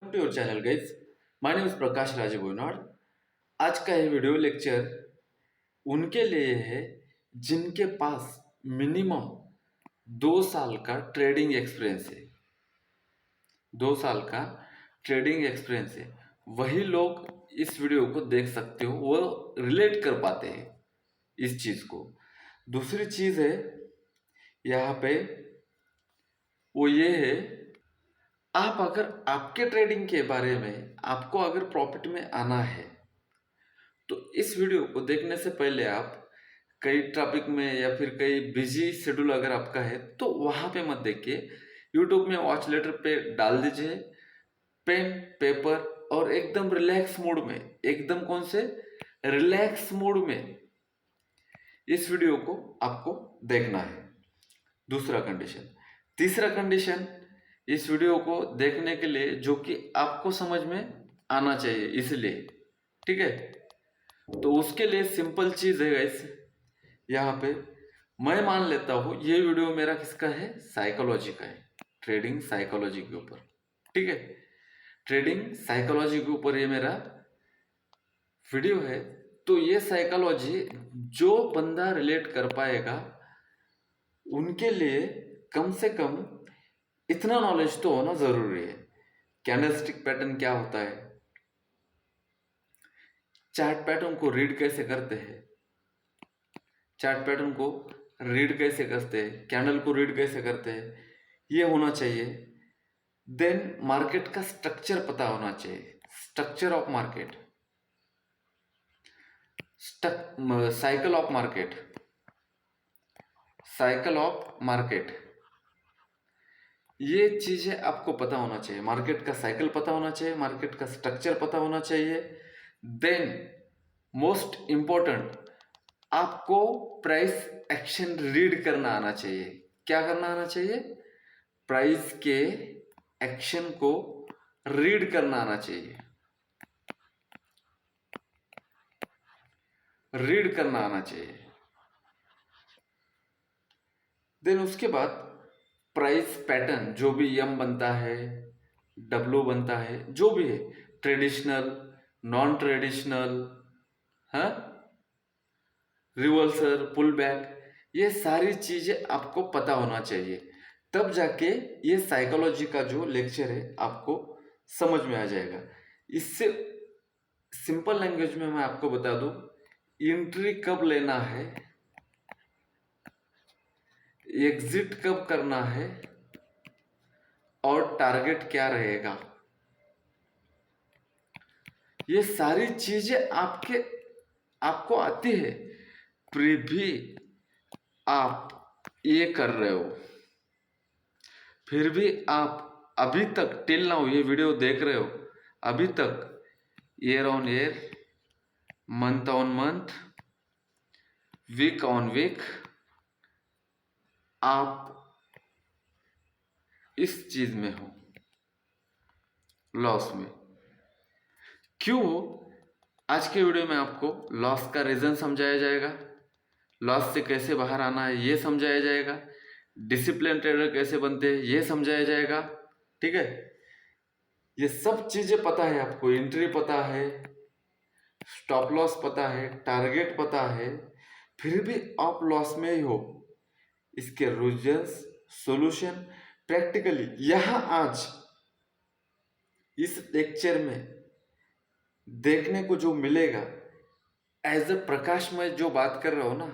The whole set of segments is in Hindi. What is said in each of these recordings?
To your channel guys. My name is Prakash Raj Boynad. आज का ये वीडियो लेक्चर उनके लिए है जिनके पास मिनिमम 2 साल का ट्रेडिंग एक्सपीरियंस है। 2 साल का ट्रेडिंग एक्सपीरियंस है, वही लोग इस वीडियो को देख सकते हो, वो रिलेट कर पाते हैं इस चीज को। दूसरी चीज है यहाँ पे, वो ये है, आप अगर आपके ट्रेडिंग के बारे में आपको अगर प्रॉफिट में आना है तो इस वीडियो को देखने से पहले आप कई ट्रैफिक में या फिर कई बिजी शेड्यूल अगर आपका है तो वहां पे मत देखिए। यूट्यूब में वॉच लेटर पे डाल दीजिए, पेन पेपर, और एकदम रिलैक्स मूड में, एकदम कौन से रिलैक्स मूड में इस वीडियो को आपको देखना है। दूसरा कंडीशन। तीसरा कंडीशन, इस वीडियो को देखने के लिए जो कि आपको समझ में आना चाहिए, इसलिए ठीक है। तो उसके लिए सिंपल चीज है गाइस, यहाँ पे मैं मान लेता हूँ ये वीडियो मेरा किसका है, साइकोलॉजी का है, ट्रेडिंग साइकोलॉजी के ऊपर। ठीक है, ट्रेडिंग साइकोलॉजी के ऊपर ये मेरा वीडियो है। तो ये साइकोलॉजी जो बंदा रिलेट कर पाएगा उनके लिए कम से कम इतना नॉलेज तो होना जरूरी है। कैंडलस्टिक पैटर्न क्या होता है, चार्ट पैटर्न को रीड कैसे करते हैं, चार्ट पैटर्न को रीड कैसे करते हैं, कैंडल को रीड कैसे करते हैं, ये होना चाहिए। देन मार्केट का स्ट्रक्चर पता होना चाहिए, structure of market, cycle of market, cycle of market, ये चीजें आपको पता होना चाहिए। मार्केट का साइकिल पता होना चाहिए, मार्केट का स्ट्रक्चर पता होना चाहिए। देन मोस्ट इंपॉर्टेंट, आपको प्राइस एक्शन रीड करना आना चाहिए। क्या करना आना चाहिए, प्राइस के एक्शन को रीड करना आना चाहिए, रीड करना आना चाहिए। देन उसके बाद प्राइस पैटर्न, जो भी एम बनता है, डब्ल्यू बनता है, जो भी है, ट्रेडिशनल, नॉन ट्रेडिशनल, हाँ, रिवर्सल, पुल बैक, ये सारी चीजें आपको पता होना चाहिए। तब जाके ये साइकोलॉजी का जो लेक्चर है आपको समझ में आ जाएगा। इससे सिंपल लैंग्वेज में मैं आपको बता दूं, एंट्री कब लेना है, एग्जिट कब करना है, और टारगेट क्या रहेगा, ये सारी चीजें आपको आती है, फिर भी आप ये कर रहे हो, फिर भी आप अभी तक टिल नाउ ये वीडियो देख रहे हो, अभी तक year on year, month on month, week on week आप इस चीज में हो, लॉस में। क्यों हो, आज के वीडियो में आपको लॉस का रीजन समझाया जाएगा, लॉस से कैसे बाहर आना है ये समझाया जाएगा, डिसिप्लिन ट्रेडर कैसे बनते हैं ये समझाया जाएगा। ठीक है, ये सब चीजें पता है आपको, एंट्री पता है, स्टॉप लॉस पता है, टारगेट पता है, फिर भी आप लॉस में ही हो। इसके रीजंस, सॉल्यूशन प्रैक्टिकली यहाँ आज इस लेक्चर में देखने को जो मिलेगा, एज अ प्रकाश में जो बात कर रहा हो ना,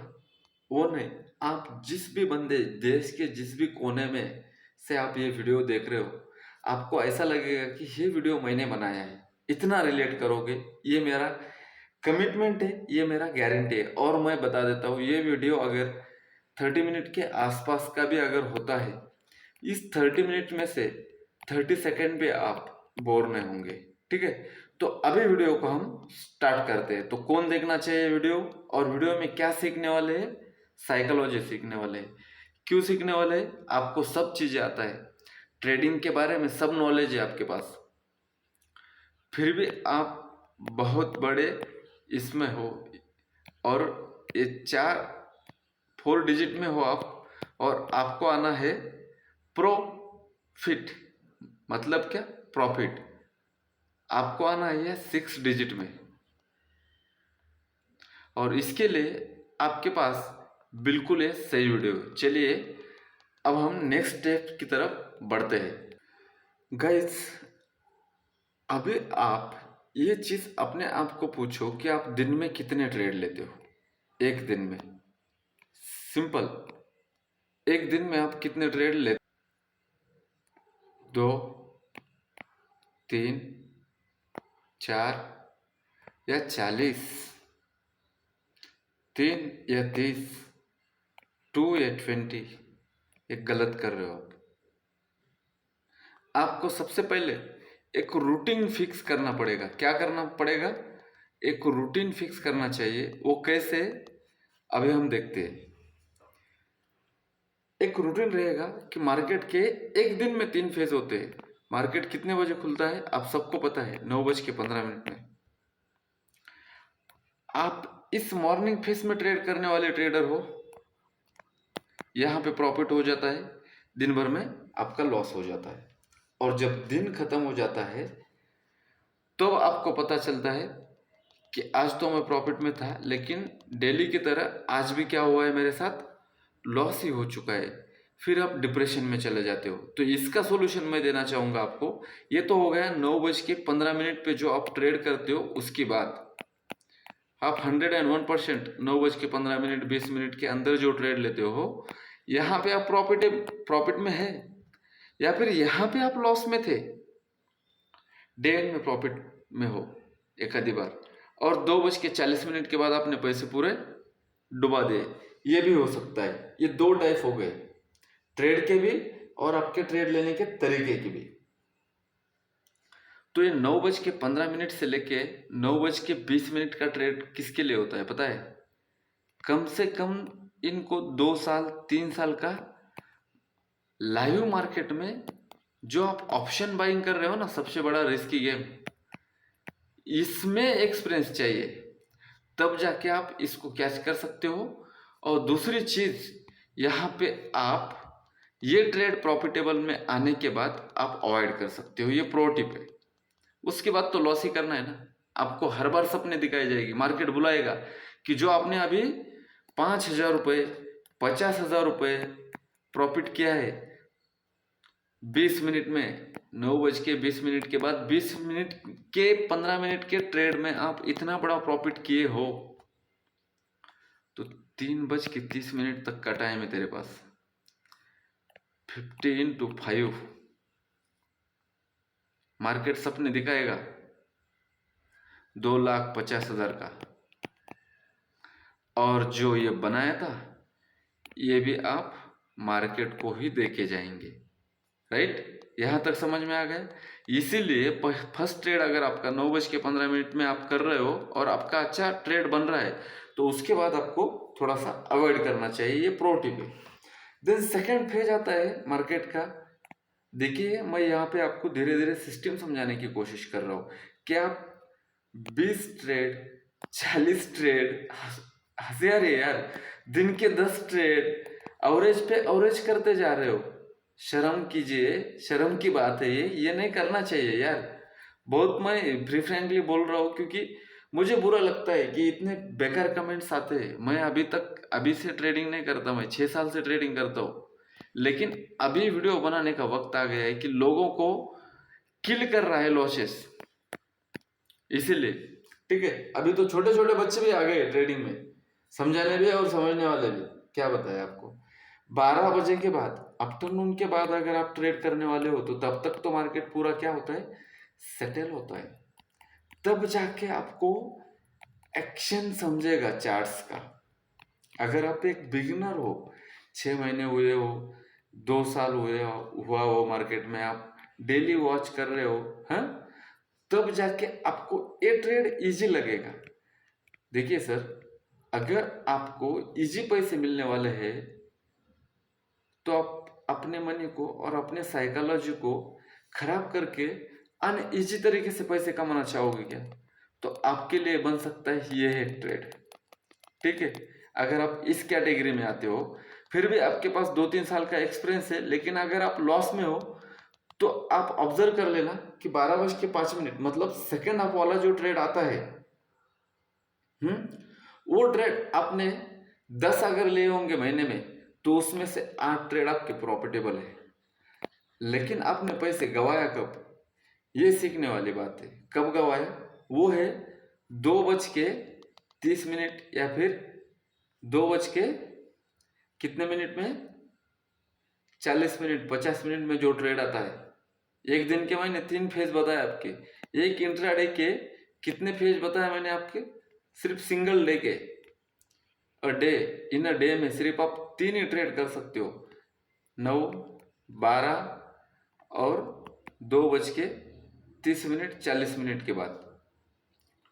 वो नहीं, आप जिस भी बंदे, देश के जिस भी कोने में से आप ये वीडियो देख रहे हो, आपको ऐसा लगेगा कि ये वीडियो मैंने बनाया है, इतना रिलेट करोगे। ये मेरा कमिटमेंट है, ये मेरा गारंटी है। और मैं बता देता हूँ, ये वीडियो अगर 30 मिनट के आसपास का भी अगर होता है, इस 30 मिनट में से 30 सेकेंड भी आप बोर नहीं होंगे। ठीक है, तो अभी वीडियो को हम स्टार्ट करते हैं। तो कौन देखना चाहिए वीडियो, और वीडियो में क्या सीखने वाले हैं, साइकोलॉजी सीखने वाले हैं। क्यों सीखने वाले हैं, आपको सब चीजें आता है, ट्रेडिंग के बारे में सब नॉलेज है आपके पास, फिर भी आप बहुत बड़े इसमें हो, और ये 4 डिजिट में हो आप, और आपको आना है प्रॉफिट। मतलब क्या, प्रॉफिट। आपको आना है 6 डिजिट में, और इसके लिए आपके पास बिल्कुल ये सही वीडियो है। चलिए अब हम नेक्स्ट स्टेप की तरफ बढ़ते हैं। गाइस, अभी आप ये चीज़ अपने आप को पूछो कि आप दिन में कितने ट्रेड लेते हो। एक दिन में, सिंपल, एक दिन में आप कितने ट्रेड लेते? 2, 3, 4 या 40, 3 या 30, 2 या 20? एक गलत कर रहे हो आप। आपको सबसे पहले एक रूटीन फिक्स करना पड़ेगा। क्या करना पड़ेगा? एक रूटीन फिक्स करना चाहिए। वो कैसे, अभी हम देखते हैं। एक रूटीन रहेगा कि मार्केट के एक दिन में 3 फेज होते हैं। मार्केट कितने बजे खुलता है आप सबको पता है, 9:15 में। आप इस मॉर्निंग फेज में ट्रेड करने वाले ट्रेडर हो, यहाँ पे प्रॉफिट हो जाता है, दिन भर में आपका लॉस हो जाता है। और जब दिन खत्म हो जाता है तो आपको पता चलता है कि आज तो मैं प्रॉफिट में था, लेकिन डेली की तरह आज भी क्या हुआ है मेरे साथ, लॉस ही हो चुका है। फिर आप डिप्रेशन में चले जाते हो। तो इसका सॉल्यूशन मैं देना चाहूँगा आपको। ये तो हो गया 9:15 पे जो आप ट्रेड करते हो उसकी बात। आप 101% 9:15 20 मिनट के अंदर जो ट्रेड लेते हो, यहाँ पे आप प्रॉफिट में है, या फिर यहाँ पे आप लॉस में थे, डे एंड में प्रॉफिट में हो एक आधी बार, और 2:40 के बाद आपने पैसे पूरे डुबा दिए। ये भी हो सकता है। ये 2 टाइप हो गए, ट्रेड के भी और आपके ट्रेड लेने के तरीके की भी। तो ये 9:15 से लेके 9:20 का ट्रेड किसके लिए होता है पता है? कम से कम इनको 2 साल 3 साल का लाइव मार्केट में जो आप ऑप्शन बाइंग कर रहे हो ना, सबसे बड़ा रिस्की गेम, इसमें एक्सपीरियंस चाहिए, तब जाके आप इसको कैच कर सकते हो। और दूसरी चीज, यहाँ पे आप ये ट्रेड प्रॉफिटेबल में आने के बाद आप अवॉइड कर सकते हो। ये प्रो टिप है। उसके बाद तो लॉस ही करना है ना। आपको हर बार सपने दिखाई जाएगी, मार्केट बुलाएगा कि जो आपने अभी 5,000 रुपये 50,000 रुपये प्रॉफिट किया है 20 मिनट में, 9:20 के बाद 20 मिनट के 15 मिनट के ट्रेड में आप इतना बड़ा प्रॉफिट किए हो, तो 3:30 तक का टाइम है तेरे पास। 50 × 5 मार्केट सपने दिखाएगा 2,50,000 का। और जो ये बनाया था ये भी आप मार्केट को ही देके जाएंगे। राइट? यहाँ तक समझ में आ गया। इसीलिए फर्स्ट ट्रेड अगर आपका 9:15 में आप कर रहे हो और आपका अच्छा ट्रेड बन रहा है, तो उसके बाद आपको थोड़ा सा अवॉइड करना चाहिए। ये प्रो टिप है। देन सेकेंड फेज आता है मार्केट का। देखिए, मैं यहाँ पे आपको धीरे धीरे सिस्टम समझाने की कोशिश कर रहा हूँ कि आप 20 ट्रेड 40 ट्रेड, हंसे आ रही है यार, दिन के 10 ट्रेड एवरेज पे एवरेज करते जा रहे हो। शर्म कीजिए, शर्म की बात है ये नहीं करना चाहिए यार। बहुत मैं फ्री फ्रेंकली बोल रहा हूँ, क्योंकि मुझे बुरा लगता है कि इतने बेकार कमेंट्स आते हैं। मैं अभी से ट्रेडिंग नहीं करता, मैं 6 साल से ट्रेडिंग करता हूँ, लेकिन अभी वीडियो बनाने का वक्त आ गया है कि लोगों को किल कर रहा है लॉसेस, इसीलिए। ठीक है, अभी तो छोटे छोटे बच्चे भी आ गए ट्रेडिंग में, समझाने भी और समझने वाले भी। क्या बताए आपको, 12 बजे के बाद, आफ्टरनून के बाद अगर आप ट्रेड करने वाले हो, तो तब तक तो मार्केट पूरा क्या होता है, सेटल होता है। तब जाके आपको एक्शन समझेगा चार्ट्स का। अगर आप एक बिगिनर हो, 6 महीने हुए हो, 2 साल हुआ हो मार्केट में, आप डेली वॉच कर रहे हो, हाँ, तब जाके आपको ये ट्रेड इजी लगेगा। देखिए सर, अगर आपको इजी पैसे मिलने वाले हैं, तो आप अपने मनी को और अपने साइकोलॉजी को खराब करके अनइजी तरीके से पैसे कमाना चाहोगे क्या? तो आपके लिए बन सकता है ये है ट्रेड। ठीक है, अगर आप इस कैटेगरी में आते हो, फिर भी आपके पास 2-3 साल का एक्सपीरियंस है, लेकिन अगर आप लॉस में हो, तो आप ऑब्जर्व कर लेना कि 12:05 मतलब सेकेंड हाफ वाला जो ट्रेड आता है, वो ट्रेड आपने 10 अगर लिए होंगे महीने में, तो उसमें से 8 ट्रेड आपके प्रॉफिटेबल है। लेकिन आपने पैसे गवाया कब, ये सीखने वाली बात है। कब गवाया, वो है 2:30 या फिर 2 बज के कितने मिनट में, 40 मिनट 50 मिनट में जो ट्रेड आता है। एक दिन के मैंने 3 फेज बताया आपके, एक इंट्राडे के कितने फेज बताया मैंने आपके, सिर्फ सिंगल डे के इन अ डे में सिर्फ आप 3 ही ट्रेड कर सकते हो, 9, 12 और 2:30 40 मिनट के बाद।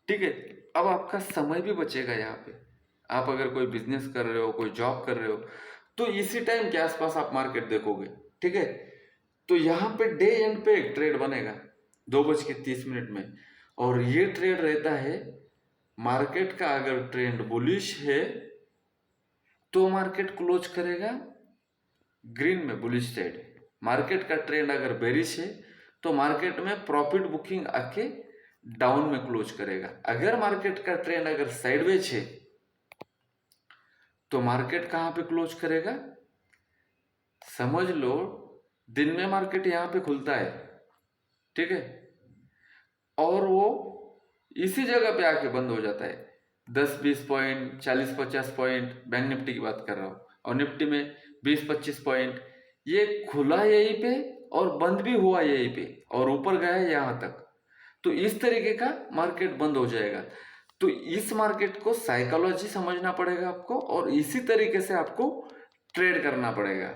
ठीक है, अब आपका समय भी बचेगा। यहाँ पे आप अगर कोई बिजनेस कर रहे हो, कोई जॉब कर रहे हो, तो इसी टाइम के आसपास आप मार्केट देखोगे। ठीक है, तो यहाँ पे डे एंड पे एक ट्रेड बनेगा 2:30 में, और ये ट्रेड रहता है मार्केट का अगर ट्रेंड बुलिश है तो मार्केट क्लोज करेगा ग्रीन में, बुलिश साइड। मार्केट का ट्रेंड अगर बेरिश है तो मार्केट में प्रॉफिट बुकिंग आके डाउन में क्लोज करेगा। अगर मार्केट का ट्रेंड अगर साइडवेज है तो मार्केट कहां पे क्लोज करेगा, समझ लो दिन में मार्केट यहां पे खुलता है, ठीक है, और वो इसी जगह पे आके बंद हो जाता है। 10-20 पॉइंट, 40-50 पॉइंट, बैंक निफ्टी की बात कर रहा हूं, और निफ्टी में 20-25 पॉइंट, ये खुला यहीं पे और बंद भी हुआ यहीं पे और ऊपर गया है यहां तक। तो इस तरीके का मार्केट बंद हो जाएगा। तो इस मार्केट को साइकोलॉजी समझना पड़ेगा आपको, और इसी तरीके से आपको ट्रेड करना पड़ेगा।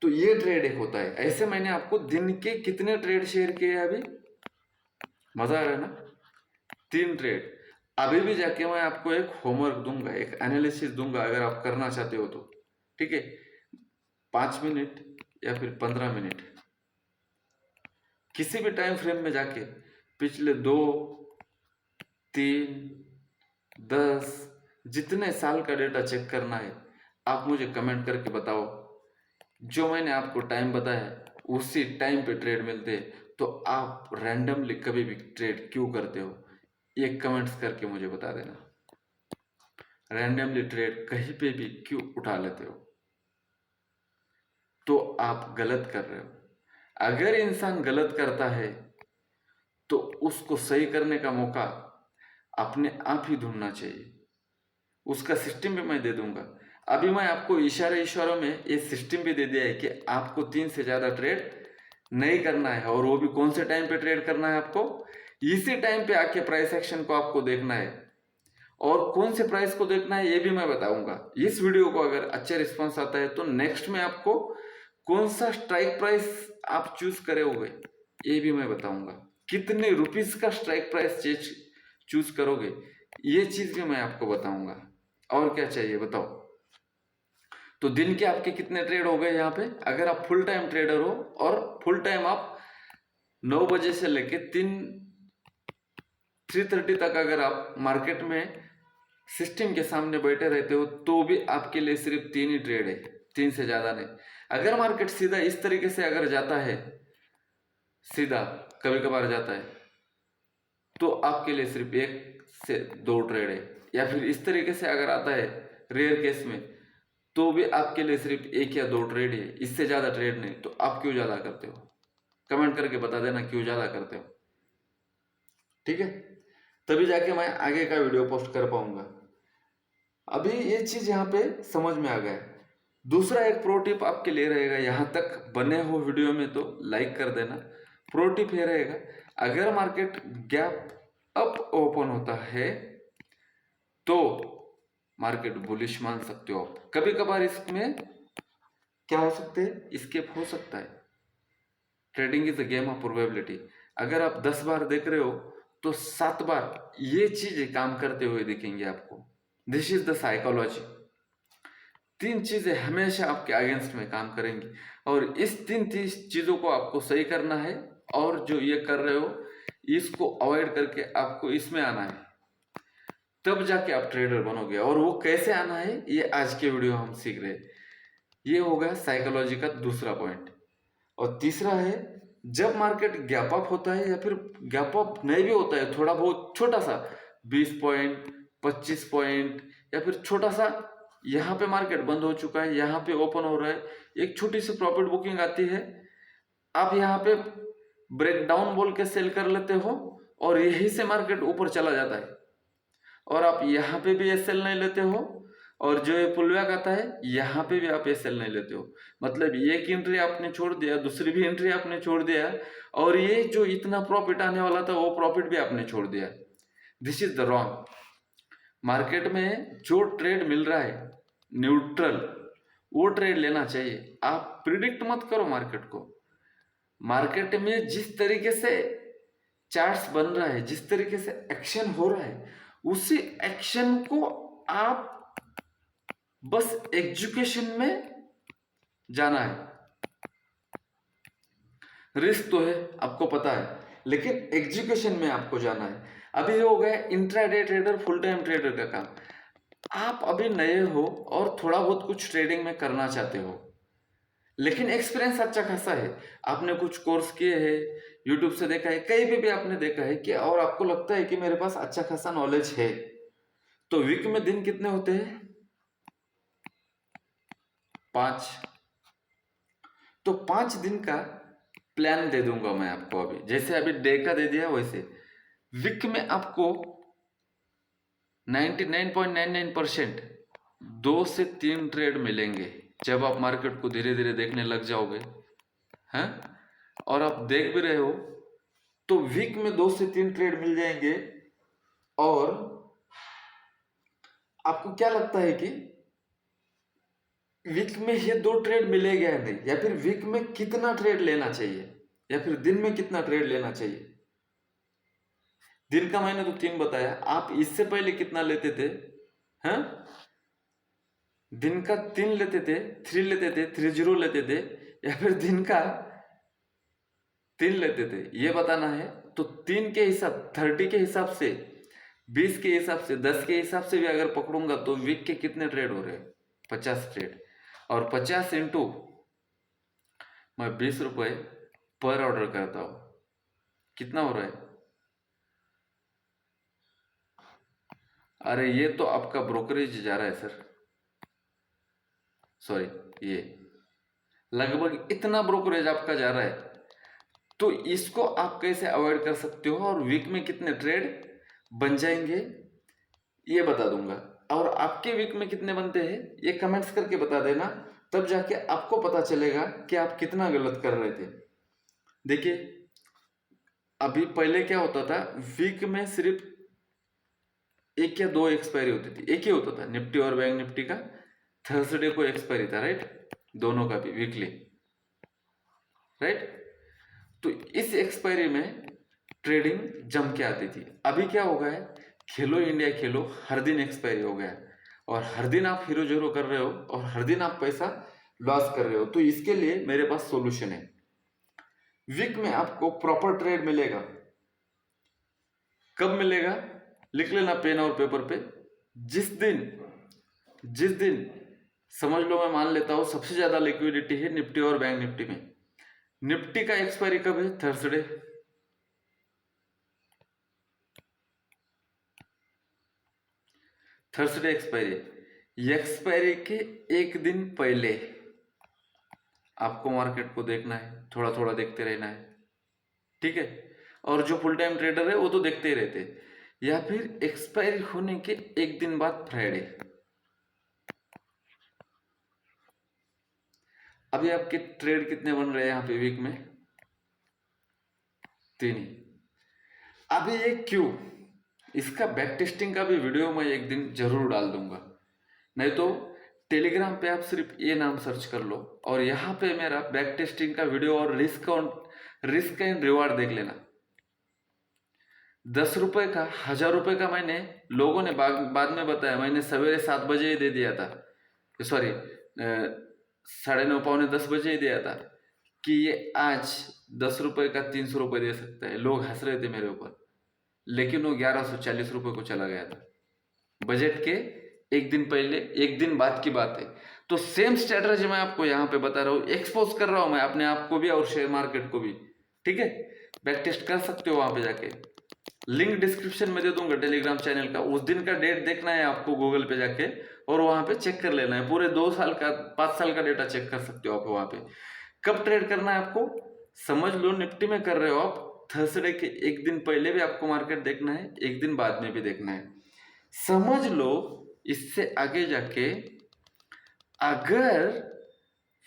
तो ये ट्रेड एक होता है। ऐसे मैंने आपको दिन के कितने ट्रेड शेयर किए अभी, मजा आ रहा है ना, 3 ट्रेड। अभी भी जाके मैं आपको एक होमवर्क दूंगा, एक एनालिसिस दूंगा, अगर आप करना चाहते हो तो। ठीक है, 5 मिनट या फिर 15 मिनट किसी भी टाइम फ्रेम में जाके पिछले 2, 3, 10 जितने साल का डेटा चेक करना है, आप मुझे कमेंट करके बताओ। जो मैंने आपको टाइम बताया उसी टाइम पे ट्रेड मिलते, तो आप रैंडमली कभी भी ट्रेड क्यों करते हो, ये कमेंट्स करके मुझे बता देना। रैंडमली ट्रेड कहीं पे भी क्यों उठा लेते हो, तो आप गलत कर रहे हो। अगर इंसान गलत करता है तो उसको सही करने का मौका अपने आप ही ढूंढना चाहिए। उसका सिस्टम भी मैं दे दूंगा। अभी मैं आपको इशारों में ये सिस्टम भी दे दिया है कि आपको 3 से ज्यादा ट्रेड नहीं करना है, और वो भी कौन से टाइम पे ट्रेड करना है आपको, इसी टाइम पे आके प्राइस एक्शन को आपको देखना है, और कौन से प्राइस को देखना है ये भी मैं बताऊंगा। इस वीडियो को अगर अच्छा रिस्पांस आता है तो नेक्स्ट में आपको कौन सा स्ट्राइक प्राइस आप चूज करोगे ये भी मैं बताऊंगा। कितने रुपीस का स्ट्राइक प्राइस चूज करोगे ये चीज भी मैं आपको बताऊंगा। और क्या चाहिए बताओ। तो दिन के आपके कितने ट्रेड हो गए यहाँ पे, अगर आप फुल टाइम ट्रेडर हो और फुल टाइम आप 9 बजे से लेके 3:30 तक अगर आप मार्केट में सिस्टम के सामने बैठे रहते हो, तो भी आपके लिए सिर्फ 3 ही ट्रेड है, 3 से ज्यादा नहीं। अगर मार्केट सीधा इस तरीके से अगर जाता है, सीधा कभी कभार जाता है, तो आपके लिए सिर्फ 1 से 2 ट्रेड है। या फिर इस तरीके से अगर आता है रेयर केस में, तो भी आपके लिए सिर्फ 1 या 2 ट्रेड है, इससे ज्यादा ट्रेड नहीं। तो आप क्यों ज्यादा करते हो, कमेंट करके बता देना क्यों ज्यादा करते हो। ठीक है, तभी जाके मैं आगे का वीडियो पोस्ट कर पाऊंगा। अभी ये चीज यहाँ पे समझ में आ गया। दूसरा एक प्रो टिप आपके लिए रहेगा, यहाँ तक बने हो वीडियो में तो लाइक कर देना। प्रो टिप ये रहेगा, अगर मार्केट गैप अप ओपन होता है तो मार्केट बुलिश मान सकते हो आप। कभी कभार इसमें क्या हो सकते हैं, स्केप हो सकता है। Trading is a game of probability. अगर आप 10 बार देख रहे हो तो 7 बार ये चीजें काम करते हुए दिखेंगे आपको। This is the psychology. 3 चीजें हमेशा आपके अगेंस्ट में काम करेंगी, और इस 3 चीजों को आपको सही करना है, और जो ये कर रहे हो इसको अवॉइड करके आपको इसमें आना है, तब जाके आप ट्रेडर बनोगे। और वो कैसे आना है ये आज के वीडियो हम सीख रहे हैं। ये हो गया साइकोलॉजी का दूसरा पॉइंट। और तीसरा है जब मार्केट गैप अप होता है या फिर गैप अप नहीं भी होता है, थोड़ा बहुत छोटा सा 20 पॉइंट 25 पॉइंट या फिर छोटा सा, यहाँ पे मार्केट बंद हो चुका है, यहाँ पे ओपन हो रहा है, एक छोटी सी प्रॉफिट बुकिंग आती है, आप यहाँ पे ब्रेकडाउन बोल के सेल कर लेते हो और यही से मार्केट ऊपर चला जाता है, और आप यहाँ पे भी एस एल नहीं लेते हो, और जो ये पुलबैक आता है यहाँ पे भी आप एस एल नहीं लेते हो। मतलब एक एंट्री आपने छोड़ दिया, दूसरी भी एंट्री आपने छोड़ दिया, और ये जो इतना प्रॉफिट आने वाला था वो प्रॉफिट भी आपने छोड़ दिया। This is the wrong. Market में जो ट्रेड मिल रहा है न्यूट्रल, वो ट्रेड लेना चाहिए। आप प्रिडिक्ट मत करो मार्केट को। मार्केट में जिस तरीके से चार्ट्स बन रहा है, जिस तरीके से एक्शन हो रहा है, उसी एक्शन को आप बस एजुकेशन में जाना है। रिस्क तो है, आपको पता है, लेकिन एजुकेशन में आपको जाना है। अभी हो गया intraday trader, full time trader का काम। आप अभी नए हो और थोड़ा बहुत कुछ ट्रेडिंग में करना चाहते हो, लेकिन एक्सपीरियंस अच्छा खासा है, आपने कुछ कोर्स किए हैं, यूट्यूब से देखा है, कहीं पे भी आपने देखा है कि, और आपको लगता है कि मेरे पास अच्छा खासा नॉलेज है, तो वीक में दिन कितने होते हैं? 5। तो 5 दिन का प्लान दे दूंगा मैं आपको अभी, जैसे अभी डे का दे दिया वैसे वीक में आपको 99.99% 2 से 3 ट्रेड मिलेंगे जब आप मार्केट को धीरे धीरे देखने लग जाओगे, हैं, और आप देख भी रहे हो, तो वीक में 2 से 3 ट्रेड मिल जाएंगे। और आपको क्या लगता है कि वीक में ये 2 ट्रेड मिलेगा या नहीं, या फिर वीक में कितना ट्रेड लेना चाहिए, या फिर दिन में कितना ट्रेड लेना चाहिए? दिन का मैंने तो 3 बताया, आप इससे पहले कितना लेते थे? हैं, दिन का 3 लेते थे, 3 लेते थे, 30 लेते थे, या फिर दिन का 3 लेते थे, ये बताना है। तो 3 के हिसाब, 30 के हिसाब से, 20 के हिसाब से, 10 के हिसाब से भी अगर पकड़ूंगा तो वीक के कितने ट्रेड हो रहे हैं? 50 ट्रेड। और 50 इंटू मैं 20 रुपये पर ऑर्डर करता हूं, कितना हो रहा है? अरे ये तो आपका ब्रोकरेज जा रहा है सर, सॉरी, ये लगभग इतना ब्रोकरेज आपका जा रहा है। तो इसको आप कैसे अवॉइड कर सकते हो और वीक में कितने ट्रेड बन जाएंगे ये बता दूंगा। और आपके वीक में कितने बनते हैं ये कमेंट्स करके बता देना, तब जाके आपको पता चलेगा कि आप कितना गलत कर रहे थे। देखिए, अभी पहले क्या होता था, वीक में सिर्फ 1 या 2 एक्सपायरी होती थी, एक ही होता था, निफ्टी और बैंक निफ्टी का थर्सडे को एक्सपायरी था, राइट, दोनों का भी वीकली, राइट। तो इस एक्सपायरी में ट्रेडिंग जम के आती थी। अभी क्या हो गया है, खेलो इंडिया खेलो, हर दिन एक्सपायरी हो गया है, और हर दिन आप हीरो जीरो कर रहे हो, और हर दिन आप पैसा लॉस कर रहे हो। तो इसके लिए मेरे पास सॉल्यूशन है। वीक में आपको प्रॉपर ट्रेड मिलेगा। कब मिलेगा? लिख लेना पेन और पेपर पे। जिस दिन समझ लो, मैं मान लेता हूं सबसे ज्यादा लिक्विडिटी है निफ्टी और बैंक निफ्टी में। निफ्टी का एक्सपायरी कब है? थर्सडे। थर्सडे एक्सपायरी के एक दिन पहले आपको मार्केट को देखना है, थोड़ा थोड़ा देखते रहना है, ठीक है। और जो फुल टाइम ट्रेडर है वो तो देखते ही रहते हैं। या फिर एक्सपायरी होने के एक दिन बाद फ्राइडे। अभी आपके ट्रेड कितने बन रहे हैं यहाँ पे वीक में? 3 ही। अभी ये क्यों? इसका बैक टेस्टिंग का भी वीडियो मैं एक दिन जरूर डाल दूंगा। नहीं तो टेलीग्राम पे आप सिर्फ ये नाम सर्च कर लो और यहाँ पे मेरा बैक टेस्टिंग का वीडियो और रिस्क एंड रिवार्ड देख लेना। 10 रुपए का, 1000 रुपए का मैंने, लोगों ने बाद में बताया, मैंने सवेरे 7 बजे ही दे दिया था, सॉरी 9:30 पौने 10 बजे ही दिया था कि ये आज 10 रुपए का 300 रुपए दे सकता है। लोग हंस रहे थे मेरे ऊपर, लेकिन वो 1140 रुपए को चला गया था। बजट के एक दिन पहले, एक दिन बाद की बात है। तो सेम स्ट्रेटजी मैं आपको यहाँ पे बता रहा हूँ, एक्सपोज कर रहा हूँ मैं अपने आप को भी और शेयर मार्केट को भी। ठीक है, बैक टेस्ट कर सकते हो वहां पे जाके। लिंक डिस्क्रिप्शन में दे दूंगा टेलीग्राम चैनल का, उस दिन का डेट देखना है आपको गूगल पे जाके और वहां पे चेक कर लेना है। पूरे 2 साल का 5 साल का डेटा चेक कर सकते हो आप वहां पे। कब ट्रेड करना है आपको, समझ लो निफ्टी में कर रहे हो आप, थर्सडे के एक दिन पहले भी आपको मार्केट देखना है, एक दिन बाद में भी देखना है। समझ लो इससे आगे जाके अगर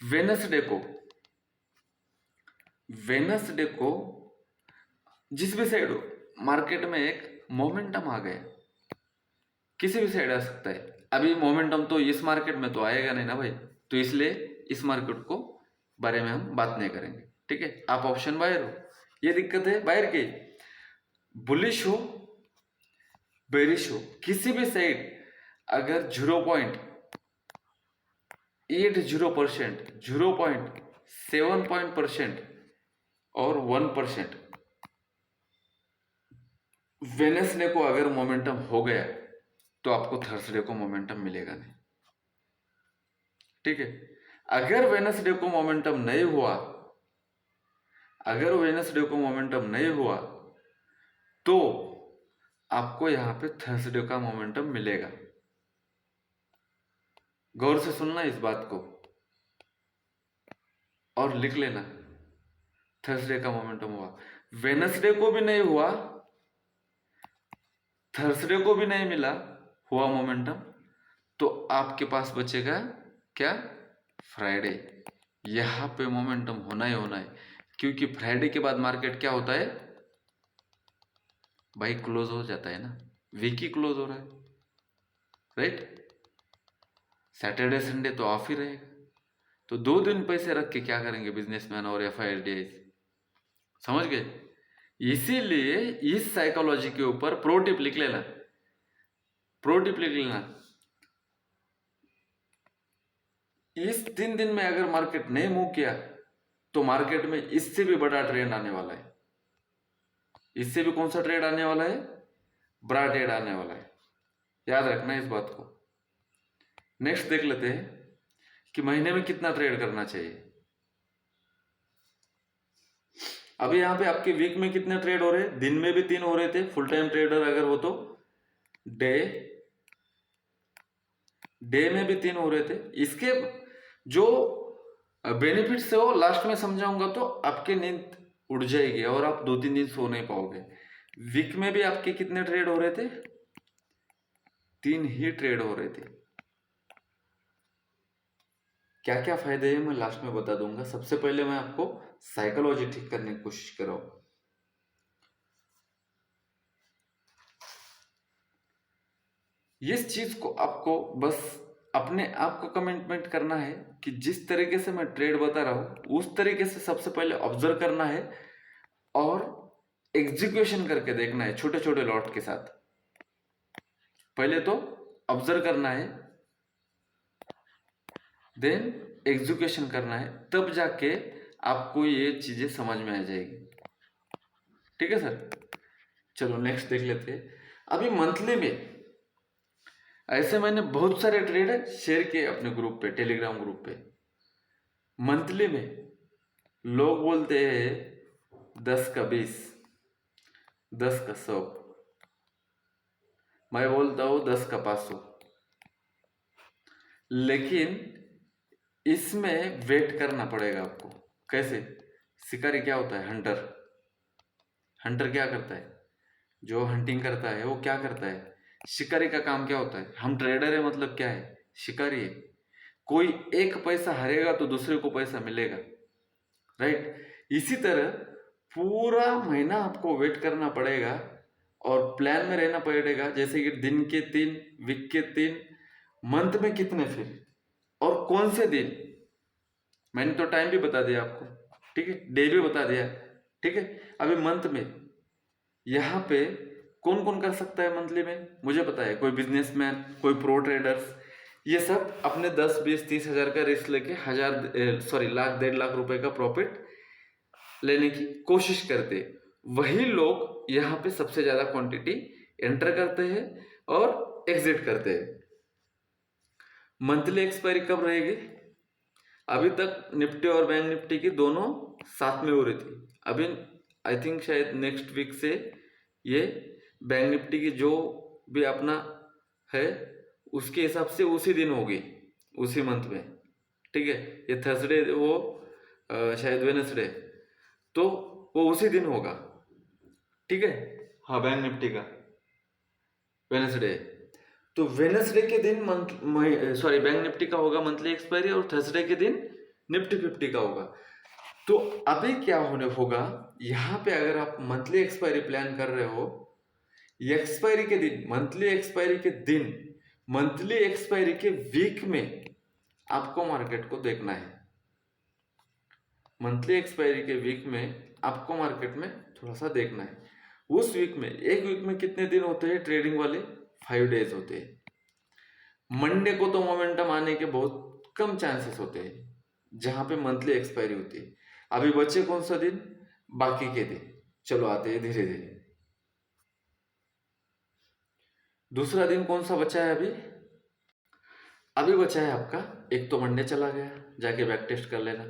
वेनसडे को जिस भी साइड हो मार्केट में एक मोमेंटम आ गया, किसी भी साइड आ सकता है। अभी मोमेंटम तो इस मार्केट में तो आएगा नहीं ना भाई, तो इसलिए इस मार्केट को बारे में हम बात नहीं करेंगे। ठीक है, आप ऑप्शन बायर हो, ये दिक्कत है बायर की। बुलिश हो बेरिश हो, किसी भी साइड अगर 0.80%, 0.7% और 1% वेनेसडे को अगर मोमेंटम हो गया तो आपको थर्सडे को मोमेंटम मिलेगा नहीं। ठीक है, अगर वेनेसडे को मोमेंटम नहीं हुआ तो आपको यहां पे थर्सडे का मोमेंटम मिलेगा। गौर से सुनना इस बात को और लिख लेना। थर्सडे का मोमेंटम हुआ, वेनेसडे को भी नहीं हुआ, थर्सडे को भी नहीं मिला हुआ मोमेंटम, तो आपके पास बचेगा क्या, फ्राइडे। यहां पे मोमेंटम होना ही होना है, क्योंकि फ्राइडे के बाद मार्केट क्या होता है भाई, क्लोज हो जाता है ना, वीक ही क्लोज हो रहा है, राइट। सैटरडे संडे तो ऑफ ही रहेगा, तो 2 दिन पैसे रख के क्या करेंगे बिजनेसमैन और FIDs, समझ गए। इसीलिए इस साइकोलॉजी के ऊपर प्रो टिप लिख लेना, इस 3 दिन में अगर मार्केट नहीं मूव किया तो मार्केट में इससे भी बड़ा ट्रेंड आने वाला है। इससे भी कौन सा ट्रेड आने वाला है, बड़ा ट्रेड आने वाला है, याद रखना इस बात को। नेक्स्ट देख लेते हैं कि महीने में कितना ट्रेड करना चाहिए। अभी यहां पे आपके वीक में कितने ट्रेड हो रहे, दिन में भी 3 हो रहे थे, फुल टाइम ट्रेडर अगर हो तो डे में भी 3 हो रहे थे। इसके जो बेनिफिट्स है वो लास्ट में समझाऊंगा, तो आपकी नींद उड़ जाएगी और आप 2-3 दिन सो नहीं पाओगे। वीक में भी आपके कितने ट्रेड हो रहे थे, 3 ही ट्रेड हो रहे थे। क्या क्या फायदे हैं मैं लास्ट में बता दूंगा, सबसे पहले मैं आपको साइकोलॉजी ठीक करने की कोशिश कर रहा हूं। इस चीज को आपको बस अपने आप को कमिटमेंट करना है कि जिस तरीके से मैं ट्रेड बता रहा हूं उस तरीके से सबसे पहले ऑब्जर्व करना है और एग्जीक्यूशन करके देखना है छोटे छोटे लॉट के साथ। पहले तो ऑब्जर्व करना है, देन एग्जीक्यूशन करना है, तब जाके आपको ये चीजें समझ में आ जाएगी। ठीक है सर, चलो नेक्स्ट देख लेते हैं। अभी मंथली में ऐसे मैंने बहुत सारे ट्रेड शेयर किए अपने ग्रुप पे, टेलीग्राम ग्रुप पे। मंथली में लोग बोलते हैं 10 का 20, 10 का 100, मैं बोलता हूं 10 का 500। लेकिन इसमें वेट करना पड़ेगा आपको। कैसे, शिकारी क्या होता है, हंटर क्या करता है, जो हंटिंग करता है वो क्या करता है, शिकारी का काम क्या होता है। हम ट्रेडर है मतलब क्या है, शिकारी है। कोई एक पैसा हारेगा तो दूसरे को पैसा मिलेगा, राइट। इसी तरह पूरा महीना आपको वेट करना पड़ेगा और प्लान में रहना पड़ेगा, जैसे कि दिन के 3, वीक के 3, मंथ में कितने फिर और कौन से दिन। मैंने तो टाइम भी बता दिया आपको, ठीक है, डे भी बता दिया, ठीक है। अभी मंथ में यहाँ पे कौन कौन कर सकता है मंथली में, मुझे पता है, कोई बिजनेसमैन, कोई प्रो ट्रेडर्स, ये सब अपने 10, 20, 30 हजार का रिस्क लेके लाख 1.5 लाख रुपए का प्रॉफिट लेने की कोशिश करते। वही लोग यहाँ पे सबसे ज्यादा क्वांटिटी एंटर करते हैं और एग्जिट करते हैं। मंथली एक्सपायरी कब रहेगी, अभी तक निफ्टी और बैंक निफ्टी की दोनों साथ में हो रही थी, अभी आई थिंक शायद नेक्स्ट वीक से ये बैंक निफ्टी की जो भी अपना है उसके हिसाब से उसी दिन होगी, उसी मंथ में। ठीक है, ये थर्सडे वो शायद वेनसडे, तो वो उसी दिन होगा। ठीक है, हाँ बैंक निफ्टी का वेनसडे। तो वेनसडे के दिन सॉरी बैंक निफ्टी का होगा मंथली एक्सपायरी, और थर्सडे के दिन निफ्टी 50 का होगा। तो अभी क्या होने होगा, यहाँ पे अगर आप मंथली एक्सपायरी प्लान कर रहे हो, एक्सपायरी के दिन, मंथली एक्सपायरी के दिन, मंथली एक्सपायरी के वीक में आपको मार्केट को देखना है। मंथली एक्सपायरी के वीक में आपको मार्केट में थोड़ा सा देखना है। उस वीक में, एक वीक में कितने दिन होते हैं ट्रेडिंग वाले? 5 डेज होते हैं। मंडे को तो मोमेंटम आने के बहुत कम चांसेस होते हैं, जहां पे मंथली एक्सपायरी होती है। अभी बचे कौन सा दिन? बाकी के दिन। चलो आते हैं धीरे धीरे। दूसरा दिन कौन सा बचा है अभी? अभी बचा है आपका, एक तो मंडे चला गया, जाके बैक टेस्ट कर लेना।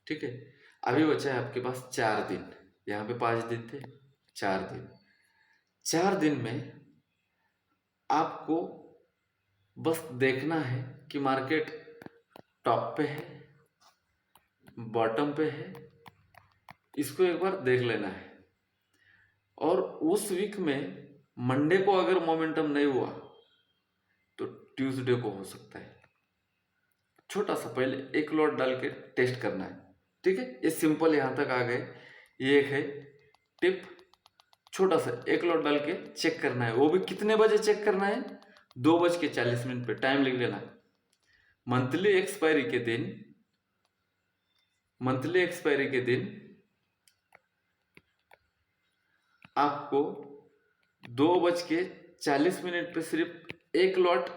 ठीक है, अभी बचा है आपके पास 4 दिन। यहाँ पे 5 दिन थे, 4 दिन। 4 दिन में आपको बस देखना है कि मार्केट टॉप पे है, बॉटम पे है, इसको एक बार देख लेना है। और उस वीक में मंडे को अगर मोमेंटम नहीं हुआ तो ट्यूसडे को हो सकता है। छोटा सा पहले एक लॉट डाल के टेस्ट करना है। ठीक है, ये सिंपल, यहाँ तक आ गए। ये एक है टिप, छोटा सा एक लॉट डाल के चेक करना है। वो भी कितने बजे चेक करना है? 2:40 पे। टाइम लिख लेना। मंथली एक्सपायरी के दिन, मंथली एक्सपायरी के दिन आपको 2:40 पे सिर्फ एक लॉट,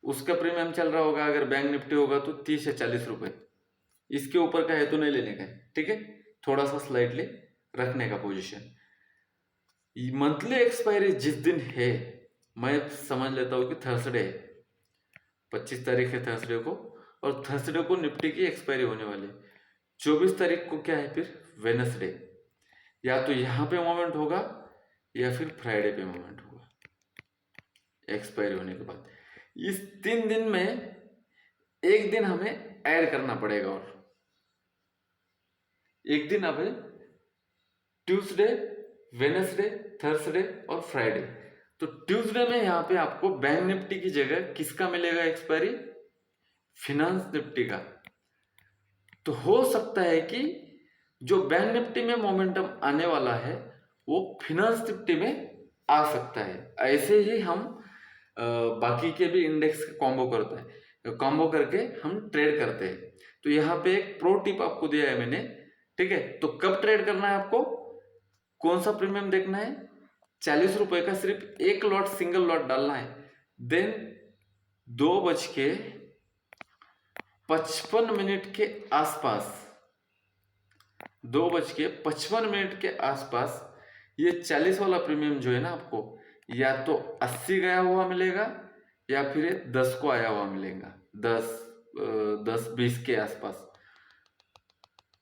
उसका प्रीमियम चल रहा होगा, अगर बैंक निफ्टी होगा तो 30 या 40 रुपए। इसके ऊपर का है तो नहीं लेने का है। ठीक है, थोड़ा सा स्लाइटली रखने का पोजीशन। मंथली एक्सपायरी जिस दिन है, मैं समझ लेता हूँ कि थर्सडे है, 25 तारीख है थर्सडे को, और थर्सडे को निफ्टी की एक्सपायरी होने वाली है। 24 तारीख को क्या है फिर? वेनसडे। या तो यहाँ पे मोमेंट होगा या फिर फ्राइडे पे मोमेंट होगा एक्सपायरी होने के बाद। इस 3 दिन में एक दिन हमें ऐड करना पड़ेगा, और एक दिन अब ट्यूसडे, वेनसडे, थर्सडे और फ्राइडे। तो ट्यूसडे में यहाँ पे आपको बैंक निफ्टी की जगह किसका मिलेगा एक्सपायरी? फिनांस निफ्टी का। तो हो सकता है कि जो बैंक निफ्टी में मोमेंटम आने वाला है वो फिनांस निफ्टी में आ सकता है। ऐसे ही हम बाकी के भी इंडेक्स कॉम्बो करते हैं, कॉम्बो करके हम ट्रेड करते हैं। तो यहाँ पे एक प्रो टिप आपको दिया है मैंने। ठीक है, तो कब ट्रेड करना है आपको, कौन सा प्रीमियम देखना है? 40 रुपए का सिर्फ एक लॉट, सिंगल लॉट डालना है। देन 2:55 के आसपास, 2:55 के आसपास ये 40 वाला प्रीमियम जो है ना, आपको या तो 80 गया हुआ मिलेगा या फिर 10 को आया हुआ मिलेगा, 10-20 के आसपास।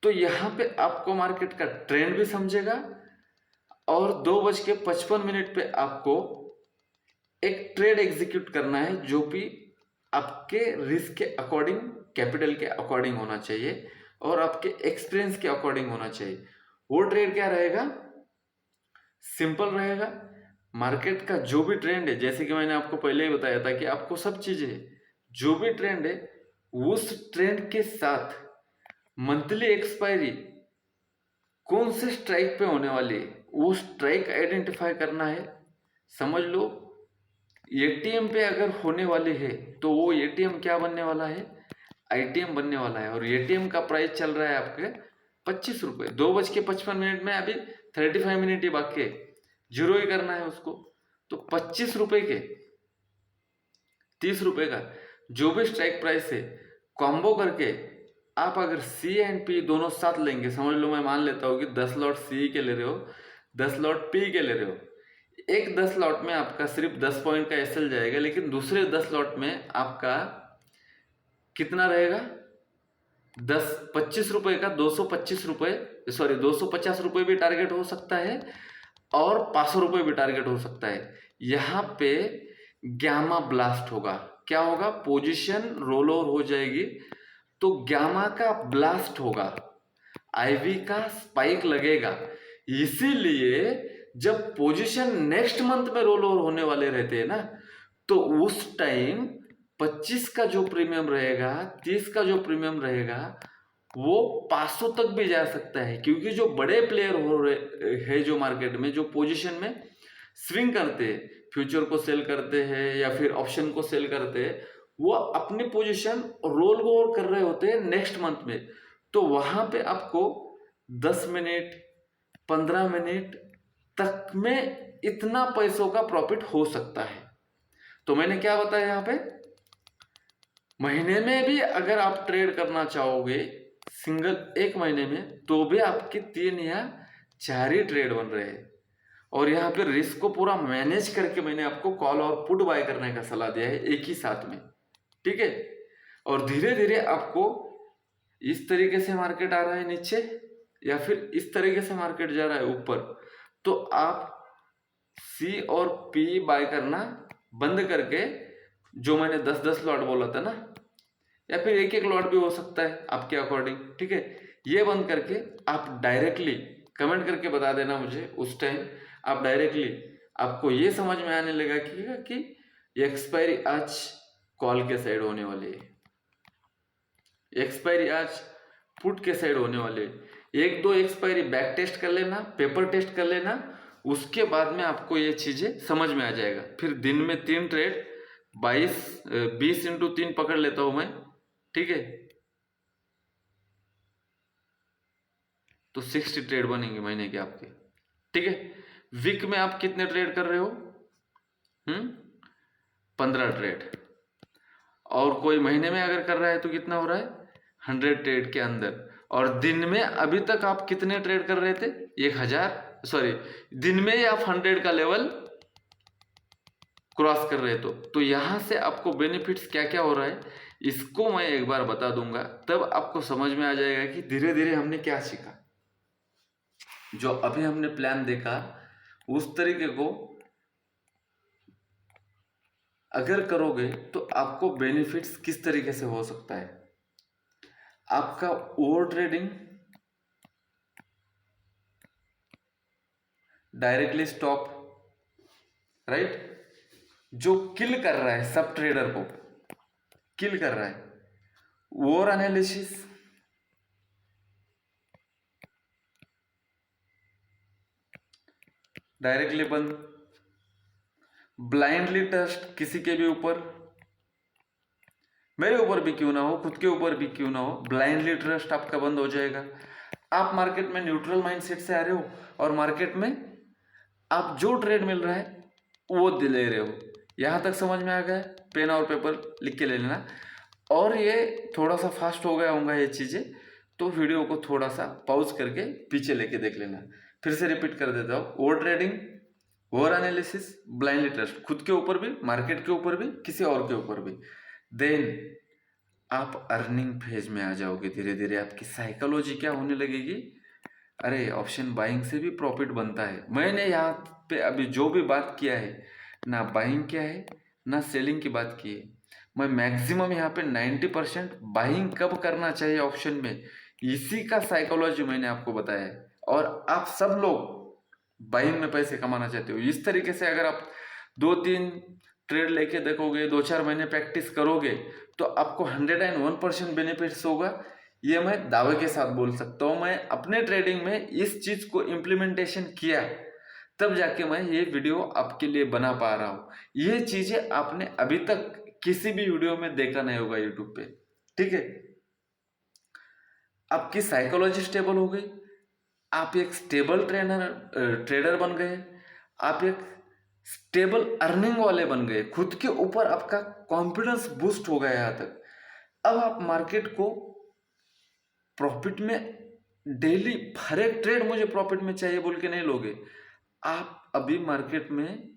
तो यहाँ पे आपको मार्केट का ट्रेंड भी समझेगा, और 2:55 पे आपको एक ट्रेड एग्जीक्यूट करना है जो कि आपके रिस्क के अकॉर्डिंग, कैपिटल के अकॉर्डिंग होना चाहिए और आपके एक्सपीरियंस के अकॉर्डिंग होना चाहिए। वो ट्रेड क्या रहेगा? सिंपल रहेगा। मार्केट का जो भी ट्रेंड है, जैसे कि मैंने आपको पहले ही बताया था कि आपको सब चीजें, जो भी ट्रेंड है उस ट्रेंड के साथ मंथली एक्सपायरी कौन से स्ट्राइक पे होने वाली है वो स्ट्राइक आइडेंटिफाई करना है। समझ लो एटीएम पे अगर होने वाली है तो वो एटीएम क्या बनने वाला है? आईटीएम बनने वाला है। और एटीएम का प्राइस चल रहा है आपके 25 रुपए। 2:55 में अभी 35 मिनट ही बाकी है, जीरो ही करना है उसको। तो 25 रुपए के 30 रुपए का जो भी स्ट्राइक प्राइस है, कॉम्बो करके आप अगर सी एंड पी दोनों साथ लेंगे, समझ लो मैं मान लेता हूँ कि 10 लॉट सी के ले रहे हो, 10 लॉट पी के ले रहे हो। एक 10 लॉट में आपका सिर्फ 10 पॉइंट का एसएल जाएगा, लेकिन दूसरे 10 लॉट में आपका कितना रहेगा? 25 रुपए का 225 रुपए, सॉरी 250 रुपए भी टारगेट हो सकता है और 500 रुपए भी टारगेट हो सकता है। यहाँ पे गैमा ब्लास्ट होगा। क्या होगा? पोजीशन रोल ओवर हो जाएगी तो गैमा का ब्लास्ट होगा, आईवी का स्पाइक लगेगा। इसीलिए जब पोजीशन नेक्स्ट मंथ में रोल ओवर होने वाले रहते हैं ना, तो उस टाइम 25 का जो प्रीमियम रहेगा, 30 का जो प्रीमियम रहेगा, वो 500 तक भी जा सकता है। क्योंकि जो बड़े प्लेयर हो रहे हैं जो मार्केट में, जो पोजीशन में स्विंग करते हैं, फ्यूचर को सेल करते हैं या फिर ऑप्शन को सेल करते हैं, वो अपनी पोजीशन रोल ओवर कर रहे होते हैं नेक्स्ट मंथ में। तो वहां पे आपको 10 मिनट 15 मिनट तक में इतना पैसों का प्रॉफिट हो सकता है। तो मैंने क्या बताया यहाँ पे, महीने में भी अगर आप ट्रेड करना चाहोगे सिंगल एक महीने में, तो भी आपके 3 या 4 ही ट्रेड बन रहे हैं। और यहाँ पे रिस्क को पूरा मैनेज करके मैंने आपको कॉल और पुट बाय करने का सलाह दिया है एक ही साथ में, ठीक है। और धीरे धीरे आपको इस तरीके से मार्केट आ रहा है नीचे या फिर इस तरीके से मार्केट जा रहा है ऊपर, तो आप सी और पी बाय करना बंद करके, जो मैंने 10-10 लॉट बोला था ना, या फिर एक एक लॉट भी हो सकता है आपके अकॉर्डिंग, ठीक है, ये बंद करके आप डायरेक्टली कमेंट करके बता देना मुझे। उस टाइम आप डायरेक्टली, आपको ये समझ में आने लगा कि एक्सपायरी आज कॉल के साइड होने वाली है, एक्सपायरी आज पुट के साइड होने वाले। 1-2 एक्सपायरी बैक टेस्ट कर लेना, पेपर टेस्ट कर लेना, उसके बाद में आपको ये चीजें समझ में आ जाएगा। फिर दिन में 3 ट्रेड 20 इंटू 3 पकड़ लेता हूं मैं, ठीक है, तो 60 ट्रेड बनेंगे महीने के आपके, ठीक है। वीक में आप कितने ट्रेड कर रहे हो? 15 ट्रेड। और कोई महीने में अगर कर रहा है तो कितना हो रहा है? 100 ट्रेड के अंदर। और दिन में अभी तक आप कितने ट्रेड कर रहे थे? 1000, सॉरी, दिन में ही आप 100 का लेवल क्रॉस कर रहे तो यहां से आपको बेनिफिट्स क्या क्या हो रहा है, इसको मैं एक बार बता दूंगा, तब आपको समझ में आ जाएगा कि धीरे धीरे हमने क्या सीखा। जो अभी हमने प्लान देखा उस तरीके को अगर करोगे तो आपको बेनिफिट्स किस तरीके से हो सकता है। आपका over trading directly stop, right, जो किल कर रहा है, सब ट्रेडर को किल कर रहा है। ओवर एनालिसिस, डायरेक्टली बंद। ब्लाइंडली ट्रस्ट किसी के भी ऊपर, मेरे ऊपर भी क्यों ना हो, खुद के ऊपर भी क्यों ना हो, ब्लाइंडली ट्रस्ट आपका बंद हो जाएगा। आप मार्केट में न्यूट्रल माइंडसेट से आ रहे हो और मार्केट में आप जो ट्रेड मिल रहा है वो ले रहे हो। यहां तक समझ में आ गया? पेन और पेपर लिख के ले लेना। और ये थोड़ा सा फास्ट हो गया होगा ये चीजें, तो वीडियो को थोड़ा सा पॉज करके पीछे लेके देख लेना। फिर से रिपीट कर देता हूँ, over trading, over analysis, blindly trust, खुद के ऊपर भी, मार्केट के ऊपर भी, किसी और के ऊपर भी। देन आप अर्निंग फेज में आ जाओगे। धीरे धीरे आपकी साइकोलॉजी क्या होने लगेगी, अरे ऑप्शन बाइंग से भी प्रॉफिट बनता है। मैंने यहाँ पे अभी जो भी बात किया है, ना बाइंग किया है ना सेलिंग की बात की है। मैं मैक्सिमम यहाँ पे 90% बाइंग कब करना चाहिए ऑप्शन में, इसी का साइकोलॉजी मैंने आपको बताया है। और आप सब लोग बाइंग में पैसे कमाना चाहते हो, इस तरीके से अगर आप 2-3 ट्रेड लेके देखोगे, 2-4 महीने प्रैक्टिस करोगे, तो आपको 101% बेनिफिट्स होगा। ये मैं दावे के साथ बोल सकता हूँ। मैं अपने ट्रेडिंग में इस चीज को इम्प्लीमेंटेशन किया, तब जाके मैं ये वीडियो आपके लिए बना पा रहा हूँ। ये चीजें आपने अभी तक किसी भी वीडियो में देखा नहीं होगा यूट्यूब पे, ठीक है। आपकी साइकोलॉजी स्टेबल हो गई, आप एक स्टेबल ट्रेडर बन गए, आप एक स्टेबल अर्निंग वाले बन गए, खुद के ऊपर आपका कॉन्फिडेंस बूस्ट हो गया यहाँ तक। अब आप मार्केट को प्रॉफिट में डेली हर एक ट्रेड मुझे प्रॉफिट में चाहिए बोल के नहीं लोगे। आप अभी मार्केट में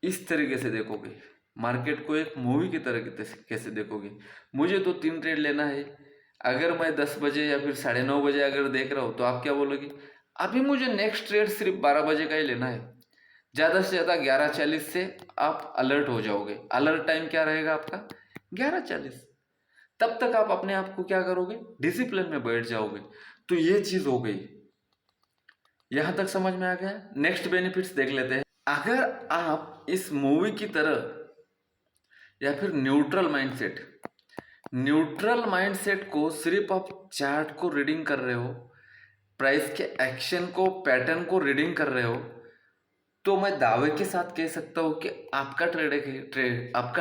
इस तरीके से देखोगे, मार्केट को एक मूवी की तरह कैसे देखोगे। मुझे तो 3 ट्रेड लेना है, अगर मैं 10 बजे या फिर 9:30 बजे अगर देख रहा हूँ तो आप क्या बोलोगे, अभी मुझे नेक्स्ट ट्रेड सिर्फ 12 बजे का ही लेना है। ज़्यादा से ज़्यादा 11:40 से आप अलर्ट हो जाओगे। अलर्ट टाइम क्या रहेगा आपका, 11:40। तब तक आप अपने आप को क्या करोगे, डिसिप्लिन में बैठ जाओगे। तो ये चीज़ हो गई। यहां तक समझ में आ गया। नेक्स्ट बेनिफिट्स देख लेते हैं। अगर आप इस मूवी की तरह या फिर न्यूट्रल माइंडसेट को सिर्फ आप चार्ट को रीडिंग कर रहे हो, प्राइस के एक्शन को, पैटर्न को रीडिंग कर रहे हो, तो मैं दावे के साथ कह सकता हूं कि आपका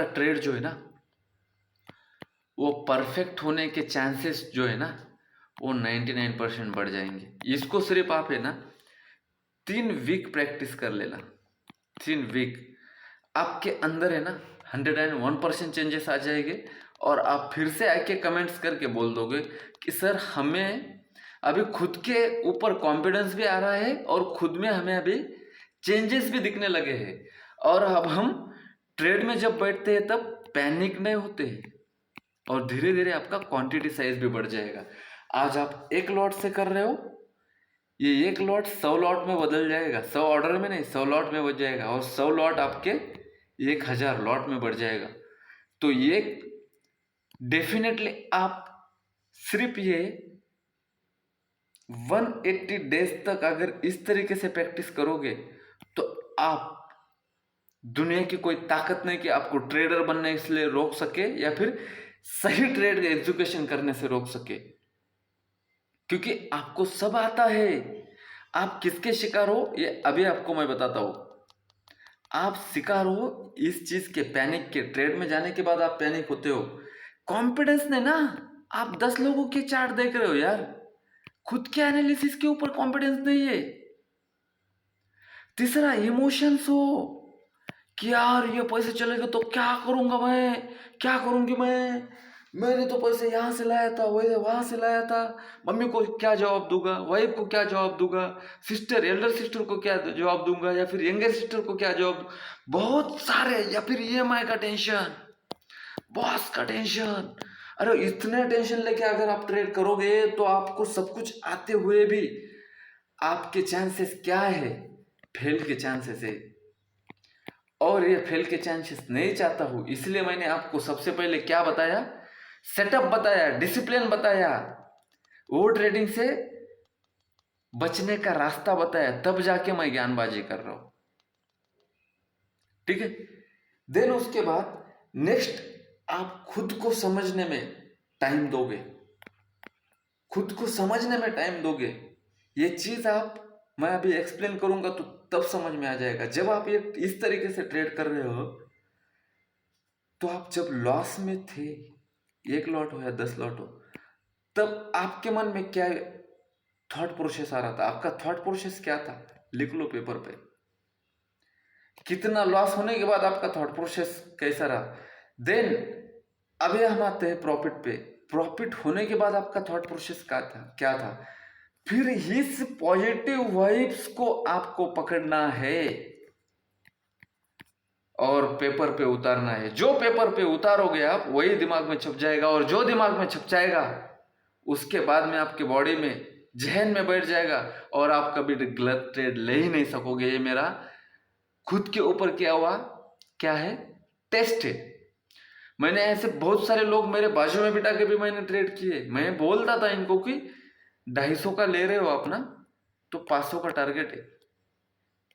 ट्रेड जो है ना, वो परफेक्ट होने के चांसेस जो है ना, वो 99% बढ़ जाएंगे। इसको सिर्फ आप है ना 3 वीक प्रैक्टिस कर लेना। 3 वीक आपके अंदर है ना 101% चेंजेस आ जाएंगे। और आप फिर से आके कमेंट्स करके बोल दोगे कि सर हमें अभी खुद के ऊपर कॉन्फिडेंस भी आ रहा है और खुद में हमें अभी चेंजेस भी दिखने लगे हैं, और अब हम ट्रेड में जब बैठते हैं तब पैनिक नहीं होते हैं, और धीरे धीरे आपका क्वांटिटी साइज भी बढ़ जाएगा। आज आप 1 लॉट से कर रहे हो, ये 1 लॉट 100 लॉट में बदल जाएगा। 100 ऑर्डर में नहीं, 100 लॉट में बच जाएगा, और 100 लॉट आपके 1000 लॉट में बढ़ जाएगा। तो ये डेफिनेटली आप सिर्फ ये 180 डेज तक अगर इस तरीके से प्रैक्टिस करोगे तो आप दुनिया की कोई ताकत नहीं कि आपको ट्रेडर बनने इसलिए रोक सके या फिर सही ट्रेड एग्जीक्यूशन करने से रोक सके, क्योंकि आपको सब आता है। आप किसके शिकार हो ये अभी आपको मैं बताता हूं। आप शिकार हो इस चीज के, पैनिक के। ट्रेड में जाने के बाद आप पैनिक होते हो, कॉन्फिडेंस ने ना। आप 10 लोगों के चार्ट देख रहे हो यार, खुद के एनालिसिस के ऊपर कॉन्फिडेंस नहीं है। तीसरा इमोशंस हो कि यार ये पैसे चलेगा तो क्या करूंगा मैं, क्या करूंगी मैंने तो पैसे यहाँ से लाया था, वहां से लाया था, मम्मी को क्या जवाब दूंगा, वाइफ को क्या जवाब दूंगा, एल्डर सिस्टर को क्या जवाब दूंगा, या फिर यंगर सिस्टर को क्या जवाब, बहुत सारे, या फिर ईएमआई का टेंशन, बॉस का टेंशन। अरे इतने टेंशन लेके अगर आप ट्रेड करोगे तो आपको सब कुछ आते हुए भी आपके चांसेस क्या है, फेल के चांसेस है। और ये फेल के चांसेस नहीं चाहता हूं, इसलिए मैंने आपको सबसे पहले क्या बताया, सेटअप बताया, डिसिप्लिन बताया, वो ट्रेडिंग से बचने का रास्ता बताया, तब जाके मैं ज्ञानबाजी कर रहा हूं। ठीक है। देन उसके बाद नेक्स्ट आप खुद को समझने में टाइम दोगे, खुद को समझने में टाइम दोगे। ये चीज मैं अभी एक्सप्लेन करूंगा तो तब समझ में आ जाएगा। जब आप ये इस तरीके से ट्रेड कर रहे हो तो आप जब लॉस में थे, 1 लॉट हो या 10 लॉट हो, तब आपके मन में क्या थॉट प्रोसेस आ रहा था? आपका थॉट प्रोसेस क्या था? लिख लो पेपर पे। कितना लॉस होने के बाद आपका थॉट प्रोसेस कैसा रहा? देन अभी हम आते हैं प्रॉफिट पे। प्रॉफिट होने के बाद आपका थॉट प्रोसेस क्या था? फिर इस पॉजिटिव वाइब्स को आपको पकड़ना है और पेपर पे उतारना है। जो पेपर पे उतारोगे आप वही दिमाग में छप जाएगा, और जो दिमाग में छप जाएगा उसके बाद में आपके बॉडी में, जहन में बैठ जाएगा, और आप कभी गलत ट्रेड ले ही नहीं सकोगे। ये मेरा खुद के ऊपर क्या है, टेस्ट है। मैंने ऐसे बहुत सारे लोग मेरे बाजू में बिठा के भी मैंने ट्रेड किए। मैं बोलता था इनको कि 250 का ले रहे हो आप ना, तो 500 का टारगेट है।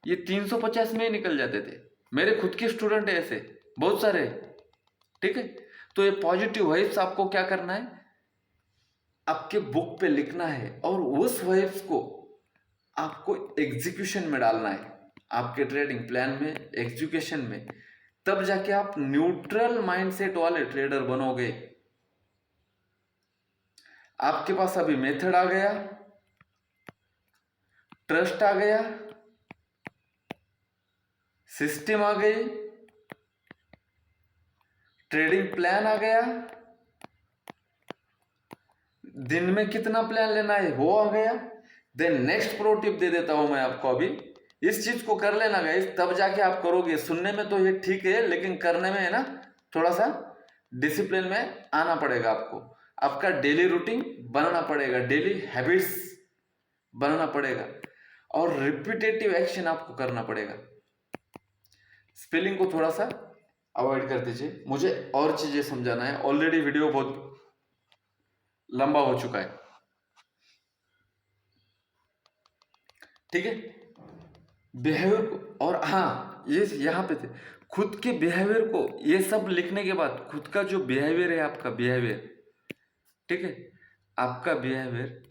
ये 350 में ही निकल जाते थे। मेरे खुद के स्टूडेंट है ऐसे बहुत सारे। ठीक है। तो ये पॉजिटिव वाइब्स आपको क्या करना है, आपके बुक पे लिखना है, और उस वाइब्स को आपको एग्जीक्यूशन में डालना है, आपके ट्रेडिंग प्लान में, एग्जीक्यूशन में। तब जाके आप न्यूट्रल माइंडसेट वाले ट्रेडर बनोगे। आपके पास अभी मेथड आ गया, ट्रस्ट आ गया, सिस्टम आ गई, ट्रेडिंग प्लान आ गया, दिन में कितना प्लान लेना है वो आ गया। देन नेक्स्ट प्रो टिप दे देता हूं मैं आपको अभी। इस चीज को कर लेना गाइस, तब जाके आप करोगे। सुनने में तो ये ठीक है, लेकिन करने में है ना थोड़ा सा डिसिप्लिन में आना पड़ेगा आपको। आपका डेली रूटीन बनाना पड़ेगा, डेली हैबिट्स बनाना पड़ेगा और रिपीटेटिव एक्शन आपको करना पड़ेगा। स्पेलिंग को थोड़ा सा अवॉइड कर दीजिए, मुझे और चीजें समझाना है, ऑलरेडी वीडियो बहुत लंबा हो चुका है। ठीक है, बिहेवियर को, और हाँ ये यहाँ पे थे, खुद के बिहेवियर को, ये सब लिखने के बाद खुद का जो बिहेवियर है, आपका बिहेवियर, ठीक है, आपका बिहेवियर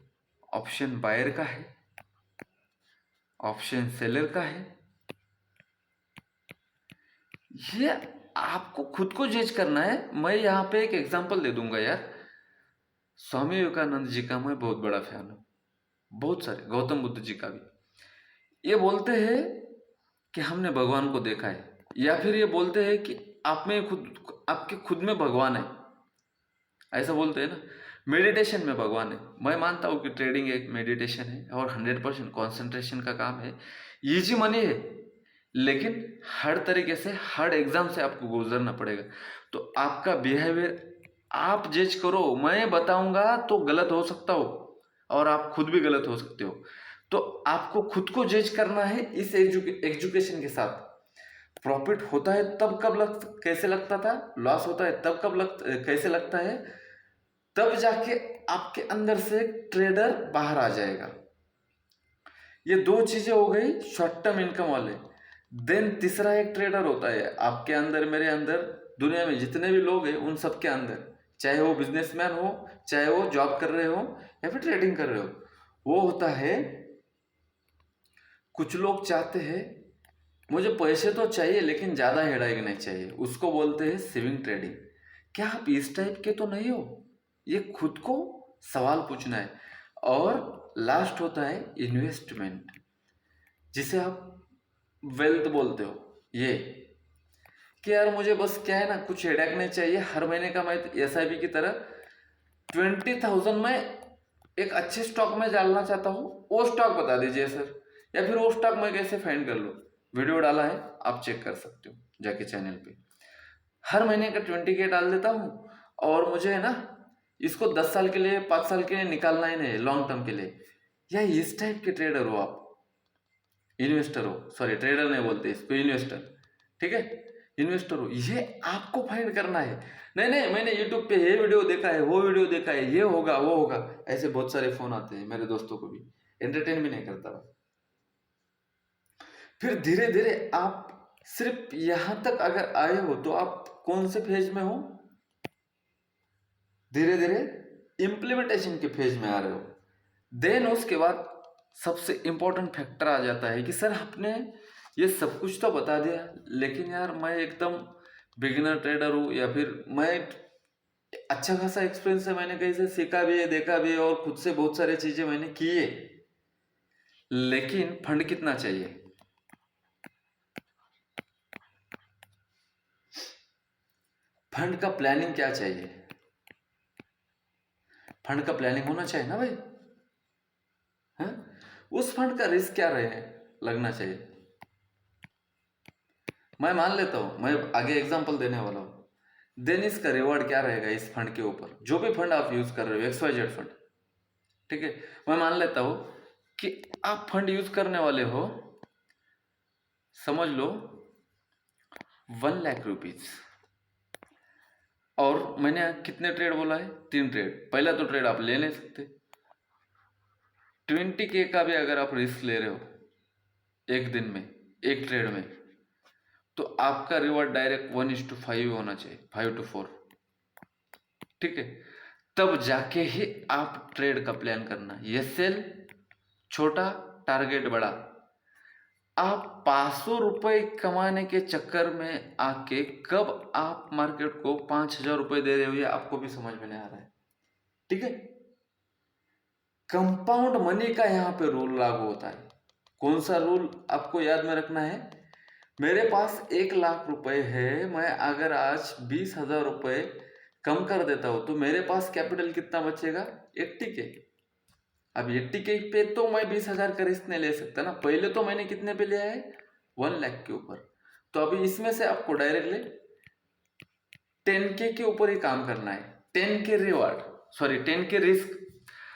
ऑप्शन बायर का है, ऑप्शन सेलर का है, ये आपको खुद को जज करना है। मैं यहाँ पे एक एग्जांपल दे दूंगा यार, स्वामी विवेकानंद जी का मैं बहुत बड़ा फैन हूँ, बहुत सारे, गौतम बुद्ध जी का भी। ये बोलते हैं कि हमने भगवान को देखा है, या फिर ये बोलते हैं कि आप में खुद, आपके खुद में भगवान है, ऐसा बोलते हैं ना, मेडिटेशन में भगवान है। मैं मानता हूँ कि ट्रेडिंग एक मेडिटेशन है और 100% कॉन्सेंट्रेशन का काम है, इजी मनी है, लेकिन हर तरीके से, हर एग्जाम से आपको गुजरना पड़ेगा। तो आपका बिहेवियर आप जज करो, मैं बताऊंगा तो गलत हो सकता हो और आप खुद भी गलत हो सकते हो। तो आपको खुद को जज करना है इस एजुकेशन के साथ। प्रॉफिट होता है तब कैसे लगता था, लॉस होता है तब कैसे लगता है, तब जाके आपके अंदर से ट्रेडर बाहर आ जाएगा। ये दो चीजें हो गई शॉर्ट टर्म इनकम वाले। देन तीसरा एक ट्रेडर होता है आपके अंदर, मेरे अंदर, दुनिया में जितने भी लोग हैं उन सबके अंदर, चाहे वो बिजनेसमैन हो, चाहे वो जॉब कर रहे हो या फिर ट्रेडिंग कर रहे हो, वो होता है, कुछ लोग चाहते हैं मुझे पैसे तो चाहिए लेकिन ज्यादा हेडाएक नहीं चाहिए, उसको बोलते हैं स्विंग ट्रेडिंग। क्या आप इस टाइप के तो नहीं हो? ये खुद को सवाल पूछना है। और लास्ट होता है इन्वेस्टमेंट, जिसे आप वेल्थ बोलते हो। ये कि यार मुझे बस क्या है ना, कुछ हेडेक नहीं चाहिए, हर महीने का मैं SIP की तरह 20,000 में एक अच्छे स्टॉक में डालना चाहता हूँ, वो स्टॉक बता दीजिए सर, या फिर वो स्टॉक मैं कैसे फाइंड कर लूँ। वीडियो डाला है, आप चेक कर सकते हो जाके चैनल पे। हर महीने का 20K डाल देता हूँ और मुझे है ना इसको 10 साल के लिए, 5 साल के लिए निकालना ही नहीं, लॉन्ग टर्म के लिए। या इस टाइप के ट्रेडर हो आप, इन्वेस्टर हो, सॉरी ट्रेडर नहीं बोलते इसको, इन्वेस्टर, ठीक है, इन्वेस्टर हो, ये आपको फाइंड करना है। नहीं नहीं मैंने यूट्यूब पे ये वीडियो देखा है, वो वीडियो देखा है, ये होगा वो होगा, ऐसे बहुत सारे फोन आते हैं मेरे दोस्तों को भी, एंटरटेन भी नहीं करता। फिर धीरे धीरे आप सिर्फ यहां तक अगर आए हो तो आप कौन से फेज में हो? धीरे धीरे इंप्लीमेंटेशन के फेज में आ रहे हो। देन उसके बाद सबसे इंपॉर्टेंट फैक्टर आ जाता है कि सर आपने ये सब कुछ तो बता दिया, लेकिन यार मैं एकदम बिगिनर ट्रेडर हूँ, या फिर मैं अच्छा खासा एक्सपीरियंस है, मैंने कहीं से सीखा भी है, देखा भी है और खुद से बहुत सारी चीजें मैंने की है, लेकिन फंड कितना चाहिए? फंड का प्लानिंग क्या चाहिए? फंड का प्लानिंग होना चाहिए ना भाई, है? उस फंड का रिस्क क्या रहे लगना चाहिए। मैं मान लेता हूं, मैं आगे एग्जांपल देने वाला हूं। देन इसका रिवॉर्ड क्या रहेगा इस फंड के ऊपर, जो भी फंड आप यूज कर रहे हो, XYZ फंड, ठीक है, मैं मान लेता हूं कि आप फंड यूज करने वाले हो, समझ लो 1 लाख रुपीज, और मैंने कितने ट्रेड बोला है? 3 ट्रेड। पहला तो ट्रेड आप ले नहीं सकते, 20K का भी अगर आप रिस्क ले रहे हो एक दिन में, एक ट्रेड में, तो आपका रिवॉर्ड डायरेक्ट 1:5 होना चाहिए, 5 to 4, ठीक है, तब जाके ही आप ट्रेड का प्लान करना। ये सेल छोटा, टारगेट बड़ा। आप 500 रुपए कमाने के चक्कर में आके कब आप मार्केट को 5,000 रुपए दे रहे हो, ये आपको भी समझ में नहीं आ रहा है, ठीक है। कंपाउंड मनी का यहाँ पे रूल लागू होता है। कौन सा रूल आपको याद में रखना है? मेरे पास 1 लाख रुपए है, मैं अगर आज 20,000 रुपए कम कर देता हूं तो मेरे पास कैपिटल कितना बचेगा? 80K। अब 80K पे तो मैं 20,000 का रिस्क नहीं ले सकता ना, पहले तो मैंने कितने पे लिया है? 1 लाख के ऊपर। तो अभी इसमें से आपको डायरेक्टली 10K के ऊपर ही काम करना है, 10K reward, sorry 10K risk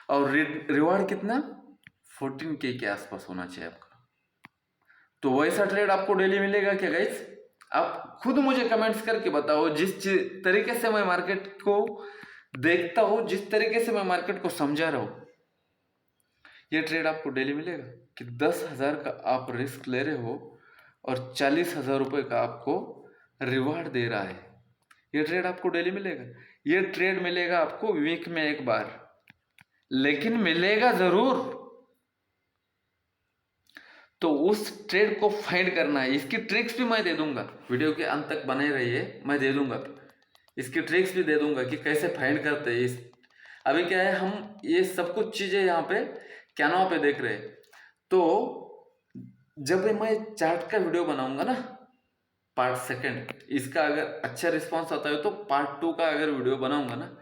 और रिवार्ड कितना 14K के आसपास होना चाहिए आपका। तो वैसा ट्रेड आपको डेली मिलेगा क्या गाइस? आप खुद मुझे कमेंट्स करके बताओ। जिस तरीके से मैं मार्केट को देखता हूं, जिस तरीके से मैं मार्केट को समझा रहा हूं, ये ट्रेड आपको डेली मिलेगा कि 10,000 का आप रिस्क ले रहे हो और 40,000 रुपये का आपको रिवार्ड दे रहा है। ये ट्रेड आपको डेली मिलेगा। ये ट्रेड मिलेगा आपको वीक में एक बार, लेकिन मिलेगा जरूर। तो उस ट्रेड को फाइंड करना है। इसकी ट्रिक्स भी मैं दे दूंगा, वीडियो के अंत तक बने रहिए, मैं दे दूंगा। इसकी ट्रिक्स भी दे दूंगा कि कैसे फाइंड करते हैं। इस अभी क्या है, हम ये सब कुछ चीजें यहाँ पे कैनवा पे देख रहे हैं। तो जब मैं चार्ट का वीडियो बनाऊंगा ना, पार्ट सेकंड, इसका अगर अच्छा रिस्पांस आता है तो पार्ट 2 का अगर वीडियो बनाऊंगा ना,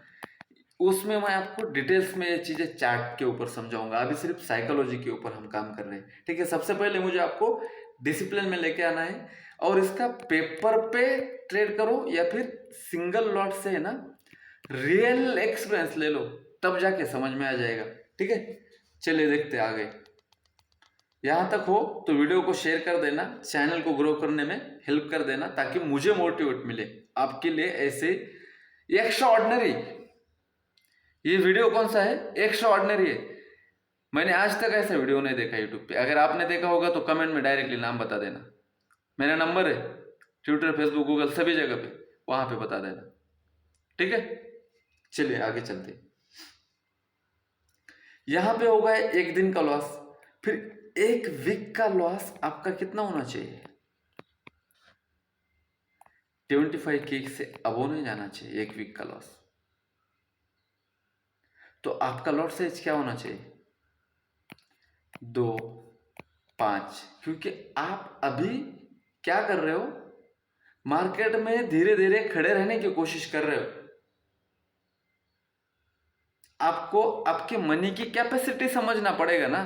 उसमें मैं आपको डिटेल्स में ये चीजें चार्ट के ऊपर समझाऊंगा। अभी सिर्फ साइकोलॉजी के ऊपर हम काम कर रहे हैं, ठीक है। सबसे पहले मुझे आपको डिसिप्लिन में लेके आना है, और इसका पेपर पे ट्रेड करो या फिर सिंगल लॉट से है ना, रियल एक्सपीरियंस ले लो, तब जाके समझ में आ जाएगा, ठीक है। चलिए देखते आगे। यहाँ तक हो तो वीडियो को शेयर कर देना, चैनल को ग्रो करने में हेल्प कर देना, ताकि मुझे मोटिवेट मिले आपके लिए ऐसे एक्स्ट्रा ऑर्डिनरी। ये वीडियो कौन सा है? एक्स्ट्रा ऑर्डिनरी है। मैंने आज तक ऐसा वीडियो नहीं देखा यूट्यूब पे। अगर आपने देखा होगा तो कमेंट में डायरेक्टली नाम बता देना। मेरा नंबर है ट्विटर, फेसबुक, गूगल, सभी जगह पे, वहां पे बता देना, ठीक है। चलिए आगे चलते। यहां पे होगा एक दिन का लॉस, फिर एक वीक का लॉस आपका कितना होना चाहिए? 25K से अब नहीं जाना चाहिए एक वीक का लॉस। तो आपका लॉट साइज क्या होना चाहिए? 2, 5, क्योंकि आप अभी क्या कर रहे हो, मार्केट में धीरे धीरे खड़े रहने की कोशिश कर रहे हो। आपको आपके मनी की कैपेसिटी समझना पड़ेगा ना।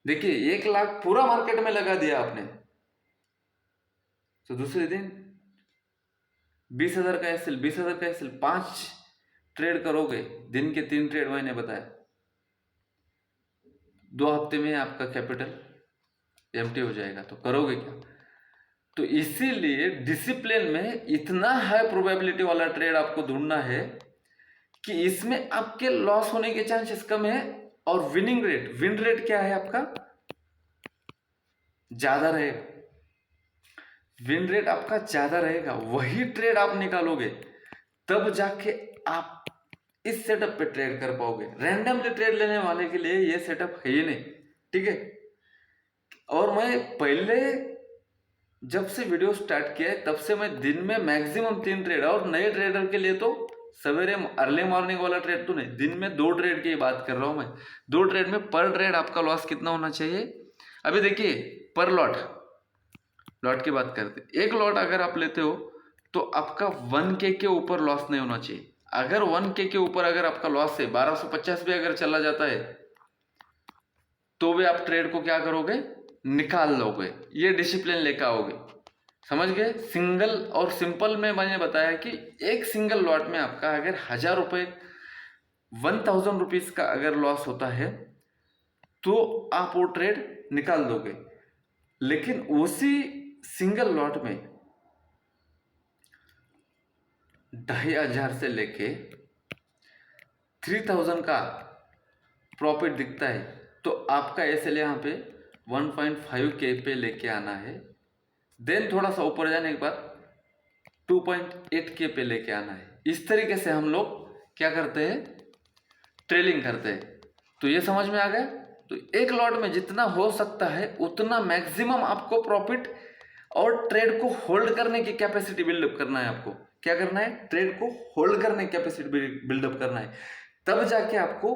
देखिए 1 लाख पूरा मार्केट में लगा दिया आपने, तो दूसरे दिन 20,000 का एसएल, 20,000 का एसएल, 5 ट्रेड करोगे, दिन के 3 ट्रेड मैंने बताया, 2 हफ्ते में आपका कैपिटल एम्प्टी हो जाएगा। तो करोगे क्या? तो इसीलिए डिसिप्लिन में इतना हाई प्रोबेबिलिटी वाला ट्रेड आपको ढूंढना है कि इसमें आपके लॉस होने के चांसेस कम है, और विनिंग रेट, विन रेट क्या है आपका, ज्यादा रहेगा। विन रेट आपका ज्यादा रहेगा, वही ट्रेड आप निकालोगे, तब जाके आप इस सेटअप पे ट्रेड कर पाओगे। रैंडमली ट्रेड लेने वाले के लिए ये सेटअप है ही नहीं, ठीक है। और मैं पहले जब से वीडियो स्टार्ट किया है तब से मैं दिन में मैक्सिमम 3 ट्रेड, और नए ट्रेडर के लिए तो सवेरे अर्ली मॉर्निंग वाला ट्रेड तो नहीं, दिन में 2 ट्रेड की बात कर रहा हूं मैं। 2 ट्रेड में पर ट्रेड आपका लॉस कितना होना चाहिए? अभी देखिए पर लॉट की बात करते, एक लॉट अगर आप लेते हो तो आपका 1K के ऊपर लॉस नहीं होना चाहिए। अगर 1K के ऊपर अगर आपका लॉस है, 1250 भी अगर चला जाता है, तो भी आप ट्रेड को क्या करोगे, निकाल लोगे। ये डिसिप्लिन लेकर आओगे, समझ गए। सिंगल और सिंपल में मैंने बताया कि एक सिंगल लॉट में आपका अगर 1,000 रुपये, 1,000 रुपीज का अगर लॉस होता है तो आप वो ट्रेड निकाल दोगे। लेकिन उसी सिंगल लॉट में 2,500 से लेके 3,000 का प्रॉफिट दिखता है, तो आपका एसएल यहाँ पे 1.5K पे लेके आना है। देन थोड़ा सा ऊपर जाने के बाद 2.8K पे लेके आना है। इस तरीके से हम लोग क्या करते हैं, ट्रेलिंग करते हैं। तो ये समझ में आ गया। तो एक लॉट में जितना हो सकता है उतना मैक्सिमम आपको प्रॉफिट और ट्रेड को होल्ड करने की कैपेसिटी बिल्डअप करना है। आपको क्या करना है, ट्रेड को होल्ड करने की कैपेसिटी बिल्डअप करना है। तब जाके आपको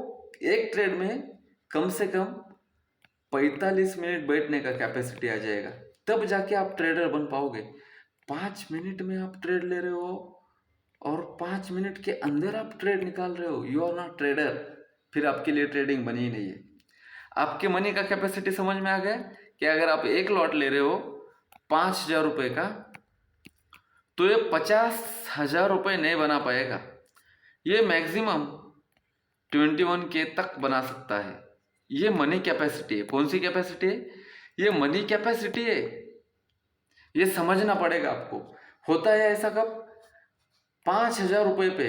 एक ट्रेड में कम से कम 45 मिनट बैठने का कैपेसिटी आ जाएगा, तब जाके आप ट्रेडर बन पाओगे। 5 मिनट में आप ट्रेड ले रहे हो और 5 मिनट के अंदर आप ट्रेड निकाल रहे हो, यू आर नॉट ट्रेडर। फिर आपके लिए ट्रेडिंग बनी ही नहीं है। आपके मनी का कैपेसिटी समझ में आ गया कि अगर आप एक लॉट ले रहे हो 5,000 रुपये का, तो ये 50,000 रुपये नहीं बना पाएगा। ये मैक्सिमम 21K तक बना सकता है। ये मनी कैपेसिटी है। कौन सी कैपेसिटी है? ये मनी कैपेसिटी है। ये समझना पड़ेगा आपको। होता है ऐसा कब? 5,000 रुपये पे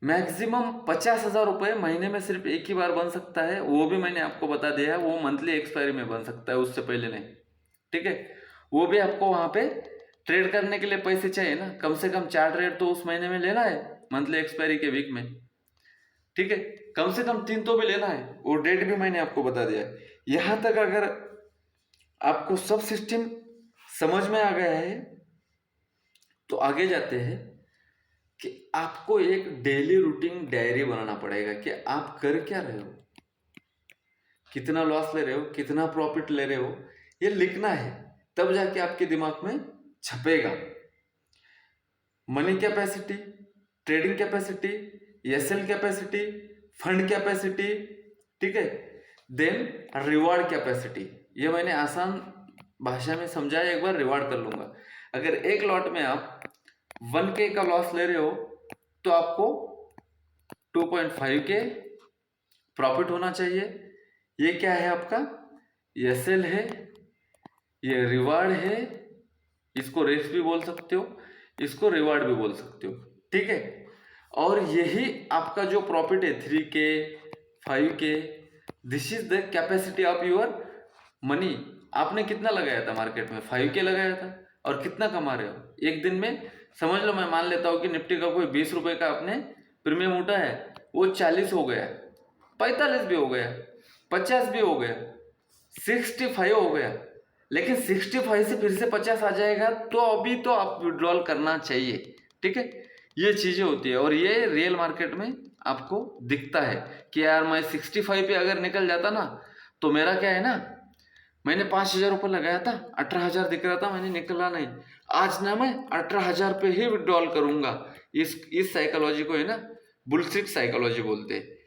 मैक्सिमम 50,000 रुपये महीने में सिर्फ एक ही बार बन सकता है। वो भी मैंने आपको बता दिया है, वो मंथली एक्सपायरी में बन सकता है, उससे पहले नहीं। ठीक है, वो भी आपको वहां पे ट्रेड करने के लिए पैसे चाहिए ना, कम से कम 4 ट्रेड तो उस महीने में लेना है, मंथली एक्सपायरी के वीक में। ठीक है, कम से कम 3 तो भी लेना है। वो डेट भी मैंने आपको बता दिया है। यहां तक अगर आपको सब सिस्टम समझ में आ गया है तो आगे जाते हैं कि आपको एक डेली रूटीन डायरी बनाना पड़ेगा कि आप कर क्या रहे हो, कितना लॉस ले रहे हो, कितना प्रॉफिट ले रहे हो, ये लिखना है। तब जाके आपके दिमाग में छपेगा। Money capacity, trading capacity, SL capacity, fund capacity, ठीक है, देन रिवार्ड कैपेसिटी। ये मैंने आसान भाषा में समझाया, एक बार रिवार्ड कर लूंगा। अगर एक लॉट में आप 1K का लॉस ले रहे हो तो आपको 2.5K प्रॉफिट होना चाहिए। ये क्या है आपका? एसएल है, ये रिवार्ड है। इसको रेस भी बोल सकते हो, इसको रिवार्ड भी बोल सकते हो। ठीक है, और यही आपका जो प्रॉफिट है 3K 5K, this is the capacity of your money. आपने कितना लगाया था मार्केट में? 5K लगाया था, और कितना कमा रहे हो एक दिन में? समझ लो, मैं मान लेता हूँ कि निफ्टी का कोई 20 रुपए का आपने प्रीमियम उठा है, वो 40 हो गया, 45 भी हो गया, 50 भी हो गया, 65 हो गया, लेकिन 65 से फिर से 50 आ जाएगा तो अभी तो आप विड्रॉल करना चाहिए। ठीक है, ये चीजें होती है, और ये रियल मार्केट में आपको दिखता है कि यार मैं 65 पे अगर निकल जाता ना तो मेरा क्या है ना, मैंने 5,000 रुपये लगाया था, 18,000 दिख रहा था, मैंने निकला नहीं, आज ना मैं 18,000 पे ही विड्रॉल करूंगा। इस साइकोलॉजी को है ना बुलशिट साइकोलॉजी बोलते हैं,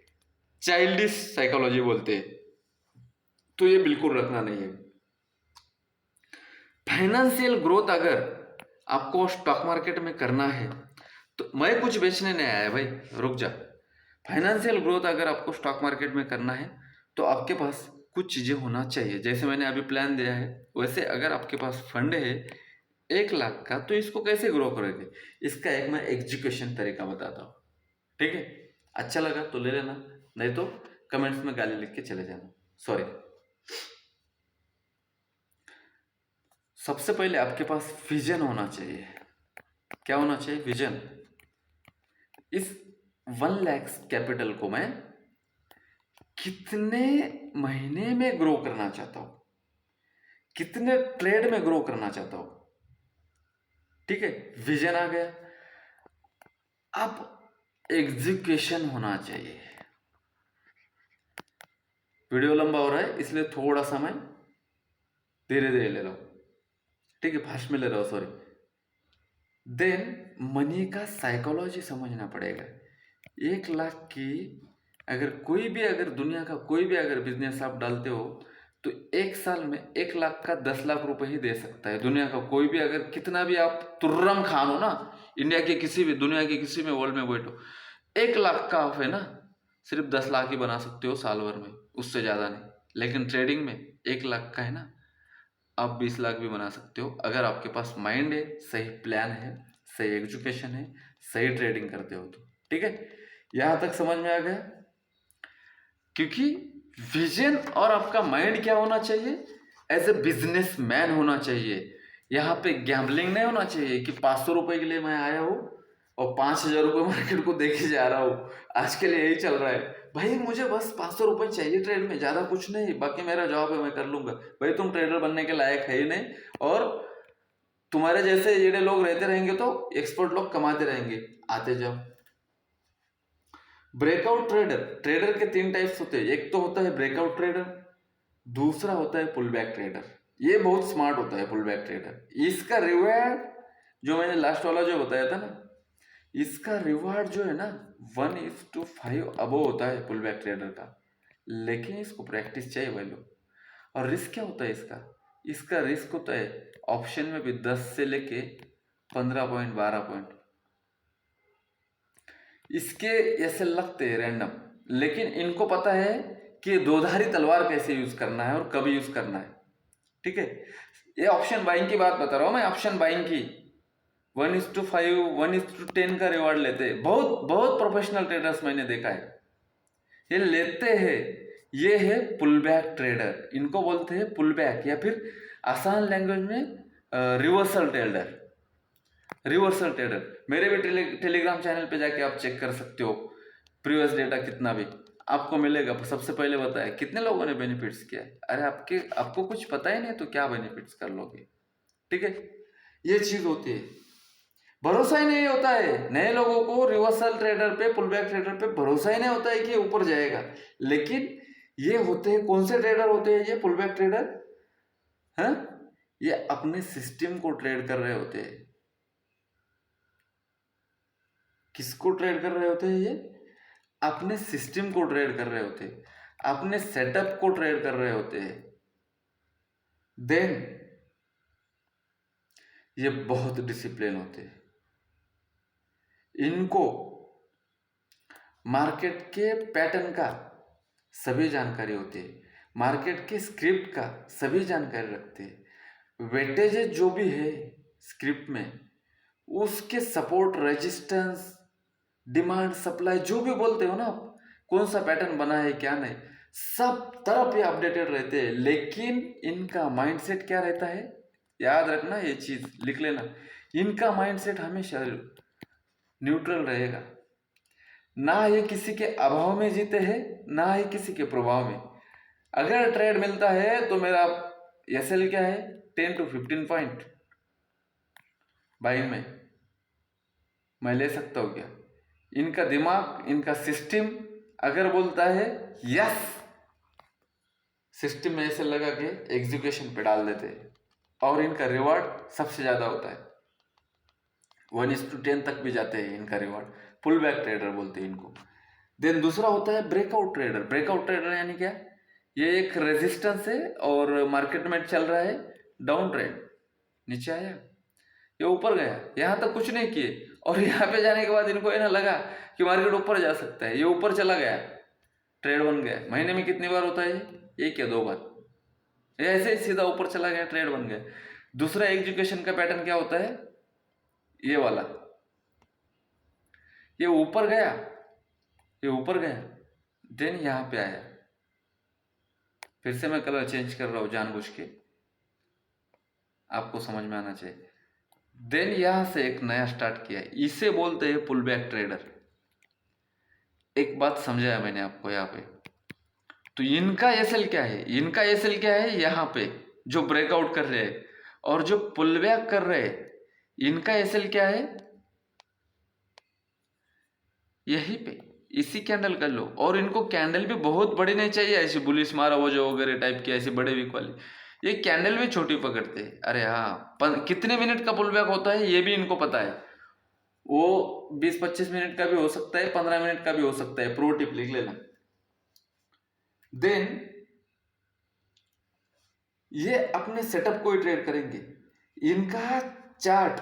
चाइल्डिश साइकोलॉजी बोलते हैं। तो ये बिल्कुल रखना नहीं है। फाइनेंशियल ग्रोथ अगर आपको स्टॉक मार्केट में करना है तो मैं कुछ बेचने नहीं आया भाई, रुक जा। फाइनेंशियल ग्रोथ अगर आपको स्टॉक मार्केट में करना है तो आपके पास कुछ चीजें होना चाहिए। जैसे मैंने अभी प्लान दिया है, वैसे अगर आपके पास फंड है 1 लाख का तो इसको कैसे ग्रो करोगे, इसका एक मैं एग्जीक्यूशन तरीका बताता हूँ। ठीक है, अच्छा लगा तो ले लेना, नहीं तो कमेंट्स में गाली लिख के चले जाना, सॉरी। सबसे पहले आपके पास विजन होना चाहिए। क्या होना चाहिए? विजन। इस 1 लाख कैपिटल को मैं कितने महीने में ग्रो करना चाहता हूं, कितने ट्रेड में ग्रो करना चाहता हूं। ठीक है, विजन आ गया। अब एग्जीक्यूशन होना चाहिए। वीडियो लंबा हो रहा है इसलिए थोड़ा सा मैं धीरे धीरे ले रहा हूं। ठीक है, फास्ट में ले रहा हूं, सॉरी। देन मनी का साइकोलॉजी समझना पड़ेगा। 1 लाख की अगर कोई भी, अगर दुनिया का कोई भी अगर बिजनेस आप डालते हो तो 1 साल में 1 लाख का 10 लाख रुपए ही दे सकता है। दुनिया का कोई भी, अगर कितना भी आप तुर्रम खान हो ना, इंडिया के किसी भी, दुनिया के किसी में वर्ल्ड में बैठो, 1 लाख का आप है ना सिर्फ 10 लाख ही बना सकते हो साल भर में, उससे ज्यादा नहीं। लेकिन ट्रेडिंग में 1 लाख का है ना आप 20 लाख भी बना सकते हो, अगर आपके पास माइंड है, सही प्लान है, सही एजुकेशन है, सही ट्रेडिंग करते हो तो। ठीक है, यहां तक समझ में आ गया? क्योंकि विजन और आपका माइंड क्या होना चाहिए? एज ए बिजनेस मैन होना चाहिए। यहाँ पे गैम्बलिंग नहीं होना चाहिए कि 500 रुपए के लिए मैं आया हूँ और 5,000 रुपये मार्केट को देखे जा रहा हूँ, आज के लिए यही चल रहा है। भाई मुझे बस 500 रुपये चाहिए ट्रेड में, ज्यादा कुछ नहीं, बाकी मेरा जॉब है मैं कर लूंगा। भाई तुम ट्रेडर बनने के लायक है ही नहीं, और तुम्हारे जैसे ये लोग रहते रहेंगे तो एक्सपर्ट लोग कमाते रहेंगे। आते जाओ। ब्रेकआउट ट्रेडर, ट्रेडर के 3 टाइप्स होते हैं। एक तो होता है ब्रेकआउट ट्रेडर, दूसरा होता है पुल बैक ट्रेडर। ये बहुत स्मार्ट होता है पुल बैक ट्रेडर। इसका रिवार्ड जो मैंने लास्ट वाला जो बताया था ना, इसका रिवार्ड जो है ना 1:5 अबो होता है पुल बैक ट्रेडर का, लेकिन इसको प्रैक्टिस चाहिए भाई लोग। और रिस्क क्या होता है इसका? इसका रिस्क होता है ऑप्शन में भी 10 से लेके 15 पॉइंट 12 पॉइंट इसके ऐसे लगते हैं रैंडम। लेकिन इनको पता है कि दोधारी तलवार कैसे यूज करना है और कब यूज करना है। ठीक है, ये ऑप्शन बाइंग की बात बता रहा हूं मैं, ऑप्शन बाइंग की 1:5 1:10 का रिवॉर्ड लेते हैं। बहुत बहुत प्रोफेशनल ट्रेडर्स मैंने देखा है ये लेते हैं। ये है पुल बैक ट्रेडर, इनको बोलते हैं पुल बैक, या फिर आसान लैंग्वेज में रिवर्सल ट्रेडर। रिवर्सल ट्रेडर मेरे भी टेलीग्राम चैनल पे जाके आप चेक कर सकते हो, प्रीवियस डेटा कितना भी आपको मिलेगा। सबसे पहले बताया कितने लोगों ने बेनिफिट्स किया है। अरे आपको कुछ पता ही नहीं तो क्या बेनिफिट्स कर लोगे। ठीक है, ये चीज होती है। भरोसा ही नहीं होता है नए लोगों को, रिवर्सल ट्रेडर पे, पुल बैक ट्रेडर पे भरोसा ही नहीं होता है कि ऊपर जाएगा। लेकिन ये होते हैं, कौन से ट्रेडर होते हैं ये पुल बैक ट्रेडर? हाँ, ये अपने सिस्टम को ट्रेड कर रहे होते हैं। किसको ट्रेड कर रहे होते हैं ये? अपने सिस्टम को ट्रेड कर रहे होते हैं, अपने सेटअप को ट्रेड कर रहे होते हैं। देन ये बहुत डिसिप्लिन होते हैं। इनको मार्केट के पैटर्न का सभी जानकारी होती है, मार्केट के स्क्रिप्ट का सभी जानकारी रखते हैं। वेटेजेस जो भी है स्क्रिप्ट में, उसके सपोर्ट, रेजिस्टेंस, डिमांड, सप्लाई जो भी बोलते हो ना आप, कौन सा पैटर्न बना है क्या नहीं, सब तरफ ये अपडेटेड रहते हैं। लेकिन इनका माइंडसेट क्या रहता है, याद रखना, ये चीज लिख लेना, इनका माइंडसेट हमेशा न्यूट्रल रहेगा। ना ये किसी के अभाव में जीते हैं, ना ही किसी के प्रभाव में। अगर ट्रेड मिलता है तो मेरा एसएल क्या है, 10 to 15 पॉइंट बाइंग में मैं ले सकता हूँ क्या? इनका दिमाग, इनका सिस्टम अगर बोलता है यस, सिस्टम में ऐसे लगा के एग्जीक्यूशन पे डाल देते हैं, और इनका रिवॉर्ड सबसे ज्यादा होता है। 1:10 तक भी जाते हैं इनका रिवॉर्ड। पुल बैक ट्रेडर बोलते हैं इनको। देन दूसरा होता है ब्रेकआउट ट्रेडर। ब्रेकआउट ट्रेडर यानी क्या? ये एक रेजिस्टेंस है और मार्केट में चल रहा है डाउन ट्रेंड, नीचे आया, ये ऊपर गया, यहाँ तक कुछ नहीं किए, और यहाँ पे जाने के बाद इनको ये ना लगा कि मार्केट ऊपर जा सकता है, ये ऊपर चला गया, ट्रेड बन गया। महीने में कितनी बार होता है? 1 या 2 बार, ये ऐसे ही सीधा ऊपर चला गया, ट्रेड बन गया। दूसरा एग्जीक्यूशन का पैटर्न क्या होता है? ये वाला, ये ऊपर गया, ये ऊपर गया, देन यहाँ पे आया। फिर से मैं कलर चेंज कर रहा हूँ जानबूझ के, आपको समझ में आना चाहिए। देन यहां से एक नया स्टार्ट किया, इसे बोलते हैं पुल बैक ट्रेडर। एक बात समझाया मैंने आपको यहाँ पे। तो इनका एसएल क्या है? इनका एसएल क्या है? यहाँ पे जो ब्रेकआउट कर रहे हैं और जो पुल बैक कर रहे हैं, इनका एसएल क्या है? यहीं पे इसी कैंडल कर लो। और इनको कैंडल भी बहुत बड़ी नहीं चाहिए, ऐसी बुलिश मारा वो जो वगैरह टाइप की, ऐसी बड़े वीक वाली। ये कैंडल भी छोटी पकड़ते हैं। अरे हाँ, कितने मिनट का पुल बैक होता है ये भी इनको पता है। वो 20-25 मिनट का भी हो सकता है, 15 मिनट का भी हो सकता है। प्रो टिप लिख लेना। देन ये अपने सेटअप को ही ट्रेड करेंगे। इनका चार्ट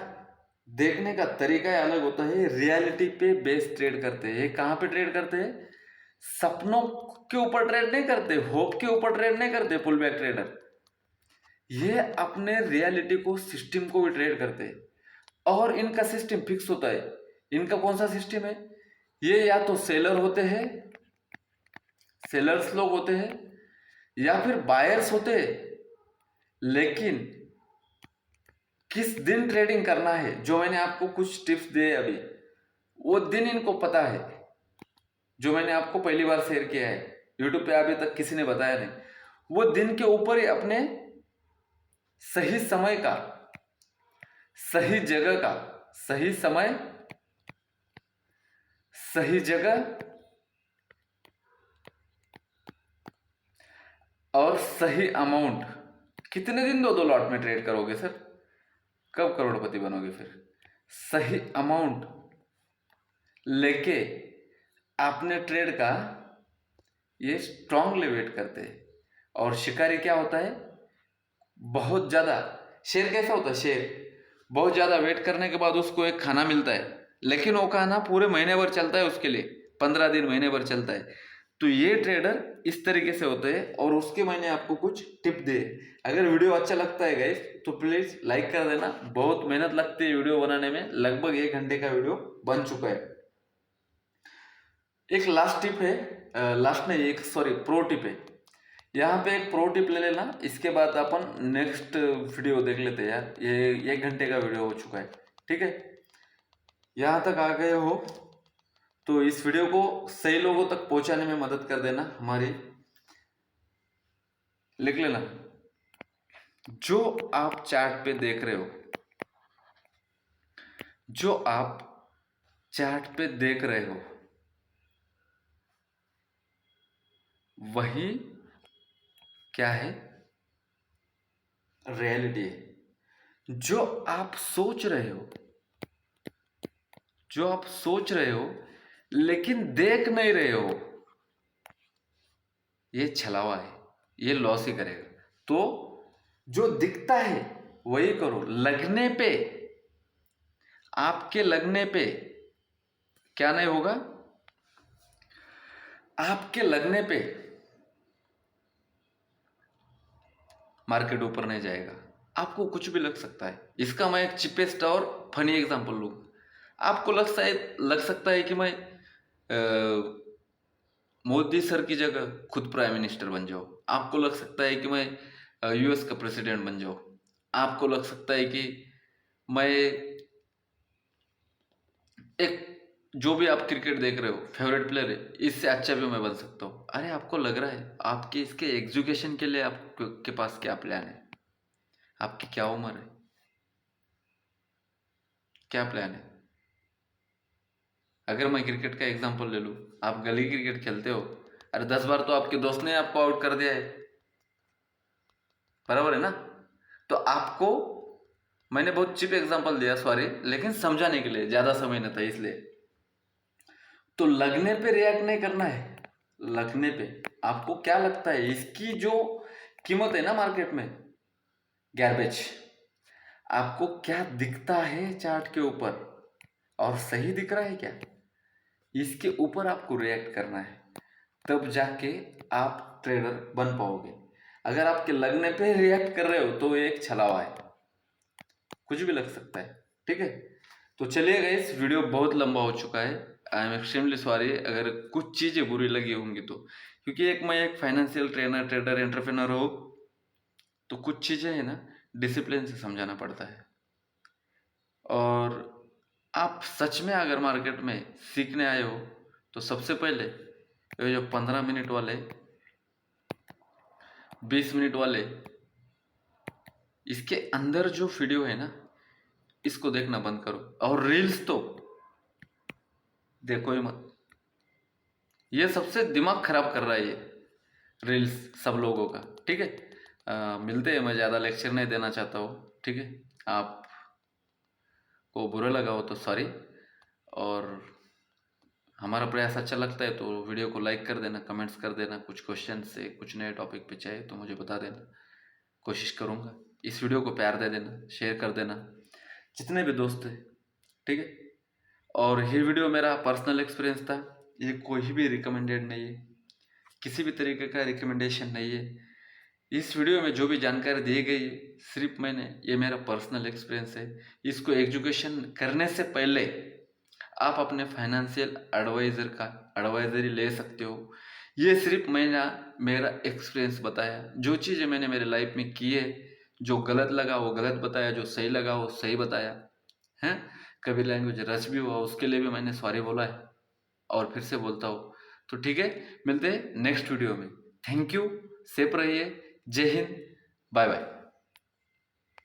देखने का तरीका ही अलग होता है। रियलिटी पे बेस ट्रेड करते हैं। ये कहाँ पे ट्रेड करते हैं? सपनों के ऊपर ट्रेड नहीं करते, होप के ऊपर ट्रेड नहीं करते पुल बैक ट्रेडर। ये अपने रियलिटी को, सिस्टम को भी ट्रेड करते हैं, और इनका सिस्टम फिक्स होता है। इनका कौन सा सिस्टम है? ये या तो सेलर होते हैं, सेलर्स लोग होते हैं, या फिर बायर्स होते हैं। लेकिन किस दिन ट्रेडिंग करना है, जो मैंने आपको कुछ टिप्स दिए अभी, वो दिन इनको पता है, जो मैंने आपको पहली बार शेयर किया है यूट्यूब पे, अभी तक किसी ने बताया नहीं। वो दिन के ऊपर ही अपने सही समय का, सही जगह का, सही समय, सही जगह और सही अमाउंट। कितने दिन 2-2 लॉट में ट्रेड करोगे सर? कब करोड़पति बनोगे फिर? सही अमाउंट लेके अपने ट्रेड का ये स्ट्रांगली वेट करते हैं। और शिकारी क्या होता है? बहुत ज्यादा, शेर कैसा होता है? शेर बहुत ज्यादा वेट करने के बाद उसको एक खाना मिलता है, लेकिन वो खाना पूरे महीने भर चलता है उसके लिए, 15 दिन, महीने भर चलता है। तो ये ट्रेडर इस तरीके से होते हैं और उसके मैंने आपको कुछ टिप दे। अगर वीडियो अच्छा लगता है गाइस तो प्लीज लाइक कर देना। बहुत मेहनत लगती है वीडियो बनाने में, लगभग 1 घंटे का वीडियो बन चुका है। एक लास्ट टिप है, लास्ट नहीं, एक सॉरी प्रो टिप है। यहाँ पे एक प्रो टिप ले लेना, इसके बाद अपन नेक्स्ट वीडियो देख लेते हैं यार। ये 1 घंटे का वीडियो हो चुका है, ठीक है। यहाँ तक आ गए हो तो इस वीडियो को सही लोगों तक पहुंचाने में मदद कर देना हमारी। लिख लेना, जो आप चार्ट पे देख रहे हो, जो आप चार्ट पे देख रहे हो वही क्या है, रियलिटी है। जो आप सोच रहे हो, जो आप सोच रहे हो लेकिन देख नहीं रहे हो, ये छलावा है, ये लॉस ही करेगा। तो जो दिखता है वही करो। लगने पे, आपके लगने पे क्या नहीं होगा, आपके लगने पे मार्केट ऊपर नहीं जाएगा। आपको कुछ भी लग सकता है। इसका मैं एक चिपेस्ट और फनी एग्जांपल लूँ। आपको लग सकता है कि मैं मोदी सर की जगह खुद प्राइम मिनिस्टर बन जाऊँ। आपको लग सकता है कि मैं यूएस का प्रेसिडेंट बन जाऊँ। आपको लग सकता है कि मैं एक, जो भी आप क्रिकेट देख रहे हो फेवरेट प्लेयर है, इससे अच्छा भी मैं बन सकता हूँ। अरे आपको लग रहा है, आपके इसके एजुकेशन के लिए आपके पास क्या प्लान है, आपकी क्या उम्र है, क्या प्लान है। अगर मैं क्रिकेट का एग्जांपल ले लूँ, आप गली क्रिकेट खेलते हो, अरे 10 बार तो आपके दोस्त ने आपको आउट कर दिया है, बराबर है ना। तो आपको मैंने बहुत चीप एग्जांपल दिया, सॉरी, लेकिन समझाने के लिए, ज्यादा समय नहीं था इसलिए। तो लगने पे रिएक्ट नहीं करना है। लगने पे आपको क्या लगता है, इसकी जो कीमत है ना मार्केट में, गैरबेज। आपको क्या दिखता है चार्ट के ऊपर और सही दिख रहा है क्या, इसके ऊपर आपको रिएक्ट करना है, तब जाके आप ट्रेडर बन पाओगे। अगर आपके लगने पे रिएक्ट कर रहे हो तो ये एक छलावा है, कुछ भी लग सकता है, ठीक है। तो चलिए गाइस, वीडियो बहुत लंबा हो चुका है। आई एम एक्सट्रीमली सॉरी अगर कुछ चीज़ें बुरी लगी होंगी तो, क्योंकि मैं एक फाइनेंशियल ट्रेडर एंटरप्रेन्योर हो, तो कुछ चीज़ें है ना डिसिप्लिन से समझाना पड़ता है। और आप सच में अगर मार्केट में सीखने आए हो तो सबसे पहले ये जो 15 मिनट वाले, 20 मिनट वाले, इसके अंदर जो वीडियो है ना, इसको देखना बंद करो। और रील्स तो देखो ही मत, ये सबसे दिमाग खराब कर रहा है ये रील्स सब लोगों का, ठीक है। मिलते हैं, मैं ज़्यादा लेक्चर नहीं देना चाहता हूँ, ठीक है। आप को बुरा लगा हो तो सॉरी। और हमारा प्रयास अच्छा लगता है तो वीडियो को लाइक कर देना, कमेंट्स कर देना, कुछ क्वेश्चन से कुछ नए टॉपिक पे चाहिए तो मुझे बता देना, कोशिश करूँगा। इस वीडियो को प्यार दे देना, शेयर कर देना जितने भी दोस्त हैं, ठीक है। और ये वीडियो मेरा पर्सनल एक्सपीरियंस था, ये कोई भी रिकमेंडेड नहीं है, किसी भी तरीके का रिकमेंडेशन नहीं है। इस वीडियो में जो भी जानकारी दी गई है सिर्फ ये मेरा पर्सनल एक्सपीरियंस है। इसको एजुकेशन करने से पहले आप अपने फाइनेंशियल एडवाइज़र का एडवाइजरी ले सकते हो। ये सिर्फ मेरा एक्सपीरियंस बताया, जो चीज़ें मैंने मेरे लाइफ में की है, जो गलत लगा वो गलत बताया, जो सही लगा वो सही बताया है। कभी लैंग्वेज रच भी हुआ उसके लिए भी मैंने सॉरी बोला है और फिर से बोलता हूँ। तो ठीक है, मिलते हैं नेक्स्ट वीडियो में। थैंक यू, सेफ रहिए, जय हिंद, बाय बाय।